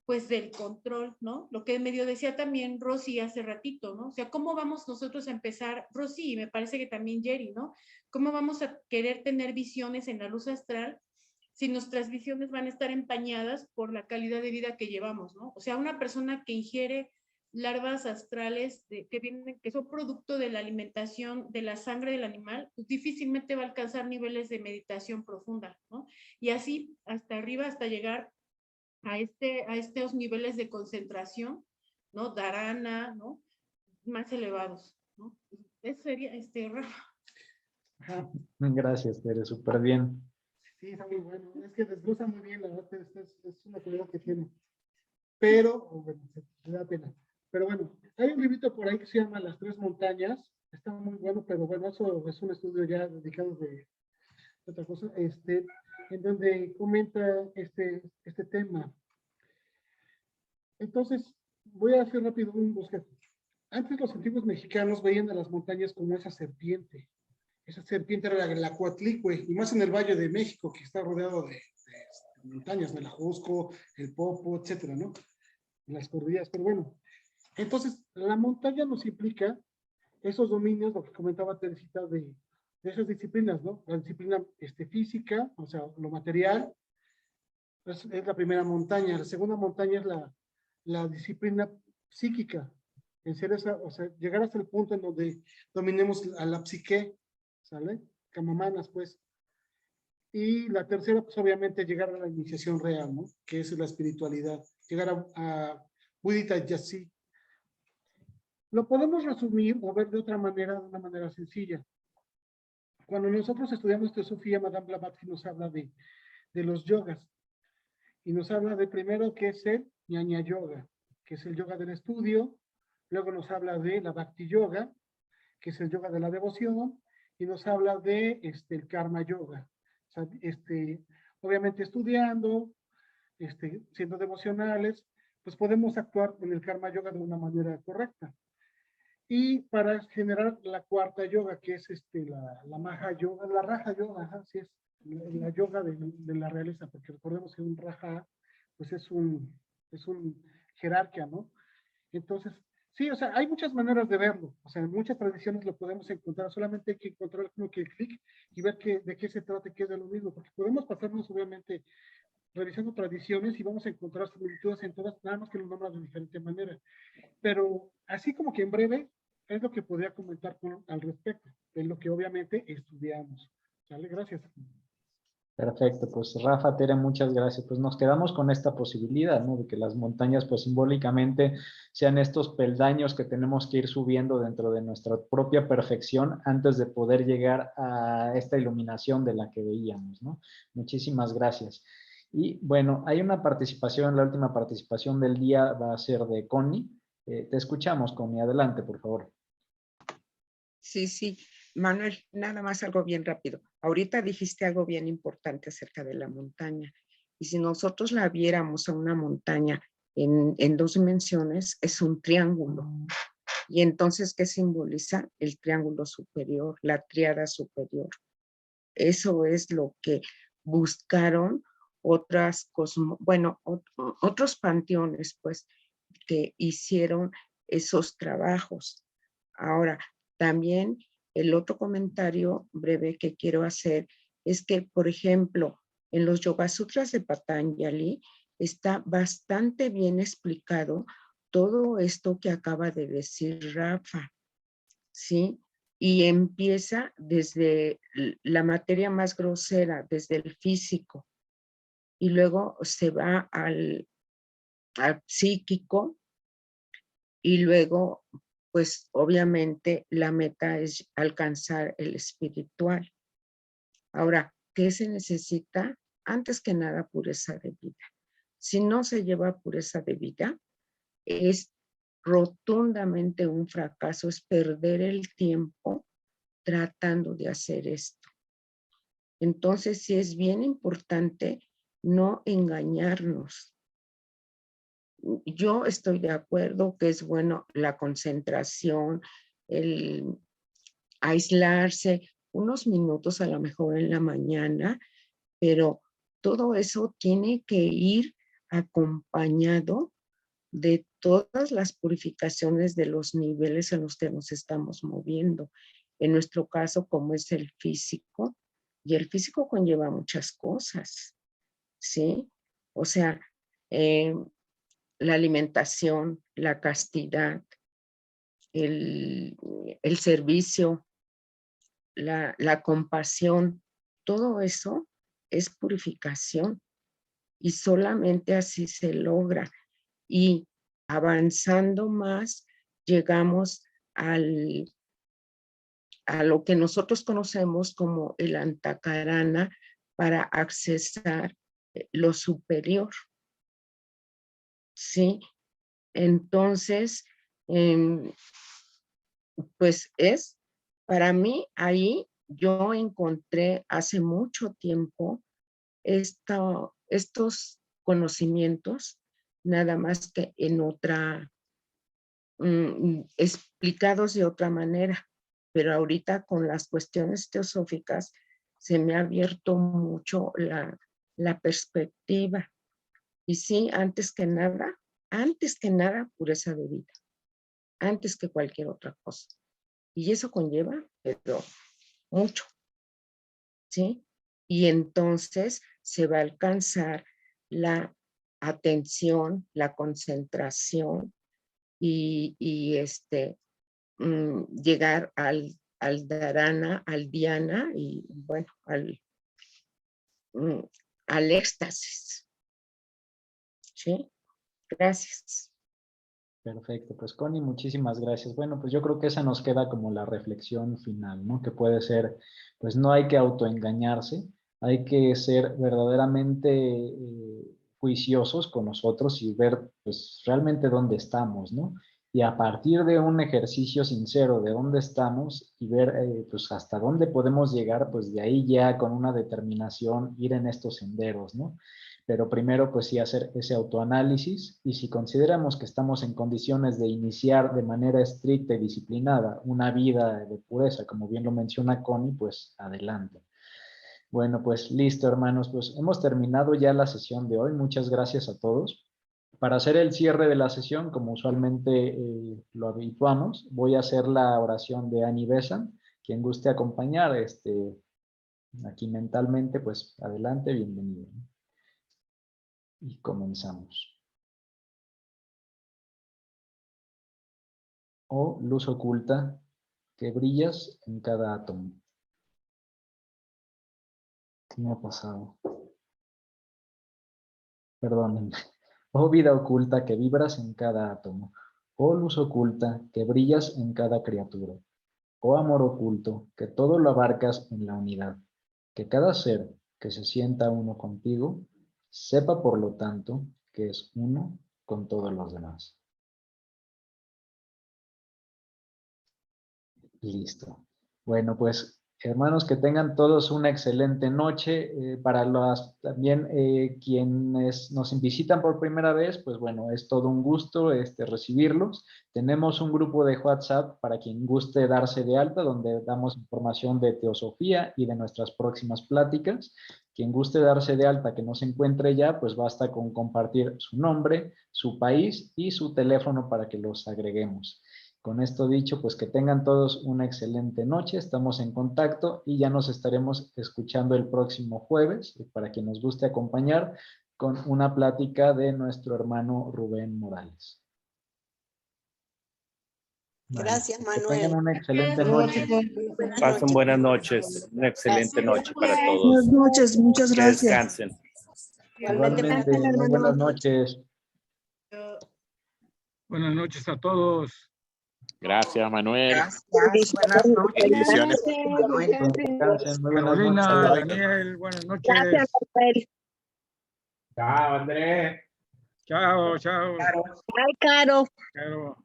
pues del control, ¿no? Lo que medio decía también Rosy hace ratito, ¿no? O sea, ¿cómo vamos nosotros a empezar, Rosy, y me parece que también Jerry, ¿no? ¿Cómo vamos a querer tener visiones en la luz astral si nuestras visiones van a estar empañadas por la calidad de vida que llevamos, ¿no? O sea, una persona que ingiere larvas astrales que son producto de la alimentación de la sangre del animal, pues difícilmente va a alcanzar niveles de meditación profunda, ¿no? Y así hasta arriba, hasta llegar a estos niveles de concentración, ¿no? Dharana, ¿no? Más elevados, ¿no? Eso sería, Rafa. Ajá. Gracias, Tere, súper bien. Sí, está muy bueno. Es que desglosa muy bien, la verdad, es una cualidad que tiene. Pero, bueno, se da pena. Pero bueno, hay un librito por ahí que se llama Las Tres Montañas. Está muy bueno, pero bueno, eso es un estudio ya dedicado de otra cosa, en donde comenta este tema. Entonces, voy a hacer rápido un bosquejo. Antes los antiguos mexicanos veían a las montañas como esa serpiente. Esa serpiente era la Coatlicue, y más en el Valle de México, que está rodeado de montañas, de la Ajusco, el Popo, etcétera, ¿no? Las cordilleras, pero bueno. Entonces, la montaña nos implica esos dominios, lo que comentaba Teresita, de esas disciplinas, ¿no? La disciplina física, o sea, lo material, es la primera montaña. La segunda montaña es la disciplina psíquica, en ser esa, o sea, llegar hasta el punto en donde dominemos a la psique, ¿sale? Camamanas, pues. Y la tercera, pues obviamente llegar a la iniciación real, ¿no? Que es la espiritualidad, llegar a Buddhita Yasi. Lo podemos resumir o ver de otra manera, de una manera sencilla. Cuando nosotros estudiamos teosofía, Madame Blavatsky nos habla de los yogas. Y nos habla de primero que es el Ñaña Yoga, que es el yoga del estudio. Luego nos habla de la Bhakti Yoga, que es el yoga de la devoción. Y nos habla de el Karma Yoga. O sea, obviamente estudiando, siendo devocionales, pues podemos actuar en el Karma Yoga de una manera correcta. Y para generar la cuarta yoga, que es la Maha Yoga, la Raja Yoga, así es, la yoga de la realeza, porque recordemos que un Raja, pues es un jerarquía, ¿no? Entonces, sí, o sea, hay muchas maneras de verlo, o sea, en muchas tradiciones lo podemos encontrar, solamente hay que encontrar como que el clic y ver de qué se trata y qué es de lo mismo, porque podemos pasarnos, obviamente, revisando tradiciones y vamos a encontrar similitudes en todas, nada más que los nombran de diferente manera. Pero así como que en breve, es lo que podría comentar al respecto, de lo que obviamente estudiamos. ¿Sale? Gracias. Perfecto, pues Rafa, Tere, muchas gracias. Pues nos quedamos con esta posibilidad, ¿no? De que las montañas, pues simbólicamente sean estos peldaños que tenemos que ir subiendo dentro de nuestra propia perfección antes de poder llegar a esta iluminación de la que veíamos, ¿no? Muchísimas gracias. Y bueno, hay una participación, la última participación del día va a ser de Connie. Te escuchamos, Connie, adelante, por favor. Sí, sí. Manuel, nada más algo bien rápido. Ahorita dijiste algo bien importante acerca de la montaña. Y si nosotros la viéramos a una montaña en 2 dimensiones, es un triángulo. Y entonces, ¿qué simboliza? El triángulo superior, la tríada superior. Eso es lo que buscaron otros panteones, pues, que hicieron esos trabajos. Ahora, también el otro comentario breve que quiero hacer es que, por ejemplo, en los Yoga Sutras de Patanjali está bastante bien explicado todo esto que acaba de decir Rafa, ¿sí? Y empieza desde la materia más grosera, desde el físico, y luego se va al psíquico, y luego, pues obviamente la meta es alcanzar el espiritual. Ahora, ¿qué se necesita? Antes que nada, pureza de vida. Si no se lleva pureza de vida, es rotundamente un fracaso, es perder el tiempo tratando de hacer esto. Entonces, sí es bien importante no engañarnos. Yo estoy de acuerdo que es bueno la concentración, el aislarse unos minutos a lo mejor en la mañana, pero todo eso tiene que ir acompañado de todas las purificaciones de los niveles en los que nos estamos moviendo. En nuestro caso, como es el físico, y el físico conlleva muchas cosas, ¿sí? O sea, la alimentación, la castidad, el servicio, la compasión, todo eso es purificación y solamente así se logra. Y avanzando más, llegamos a lo que nosotros conocemos como el Antakarana para accesar lo superior. ¿Sí? Entonces, pues para mí ahí yo encontré hace mucho tiempo estos conocimientos, nada más que en explicados de otra manera, pero ahorita con las cuestiones teosóficas se me ha abierto mucho la perspectiva. Y sí, antes que nada, pureza de vida, antes que cualquier otra cosa. Y eso conlleva, pero mucho, ¿sí? Y entonces se va a alcanzar la atención, la concentración y llegar al dharana, al dhyana y bueno, al éxtasis. ¿Sí? Gracias. Perfecto, pues Connie, muchísimas gracias. Bueno, pues yo creo que esa nos queda como la reflexión final, ¿no? Que puede ser, pues no hay que autoengañarse, hay que ser verdaderamente juiciosos con nosotros y ver, pues realmente dónde estamos, ¿no? Y a partir de un ejercicio sincero de dónde estamos y ver, pues hasta dónde podemos llegar, pues de ahí ya con una determinación ir en estos senderos, ¿no? Pero primero pues sí hacer ese autoanálisis y si consideramos que estamos en condiciones de iniciar de manera estricta y disciplinada una vida de pureza, como bien lo menciona Connie, pues adelante. Bueno, pues listo, hermanos, pues hemos terminado ya la sesión de hoy. Muchas gracias a todos. Para hacer el cierre de la sesión, como usualmente lo habituamos, voy a hacer la oración de Annie Besant. Quien guste acompañar aquí mentalmente, pues adelante, bienvenido. Y comenzamos. Oh luz oculta que brillas en cada átomo. ¿Qué me ha pasado? Perdónenme. Oh vida oculta que vibras en cada átomo. Oh luz oculta que brillas en cada criatura. Oh amor oculto que todo lo abarcas en la unidad. Que cada ser que se sienta uno contigo, sepa por lo tanto que es uno con todos los demás. Listo. Bueno, pues hermanos, que tengan todos una excelente noche. Para los también quienes nos visitan por primera vez, pues bueno, es todo un gusto recibirlos. Tenemos un grupo de WhatsApp para quien guste darse de alta, donde damos información de teosofía y de nuestras próximas pláticas. Quien guste darse de alta que no se encuentre ya, pues basta con compartir su nombre, su país y su teléfono para que los agreguemos. Con esto dicho, pues que tengan todos una excelente noche, estamos en contacto y ya nos estaremos escuchando el próximo jueves, para quien nos guste acompañar, con una plática de nuestro hermano Rubén Morales. Gracias, Que Manuel. tengan una excelente noche. Pasen buenas noches. Una excelente noche para Buenas todos. noches, muchas Que gracias. descansen. Igualmente, muy buenas noches. Buenas noches a todos. Gracias, Manuel. Gracias, buenas noches. Bendiciones. Descansen, muy buenas Carolina, noches. Daniel, buenas noches. Gracias, Rafael. Chao, Andrés. Chao, chao. Ay, Caro. Chao.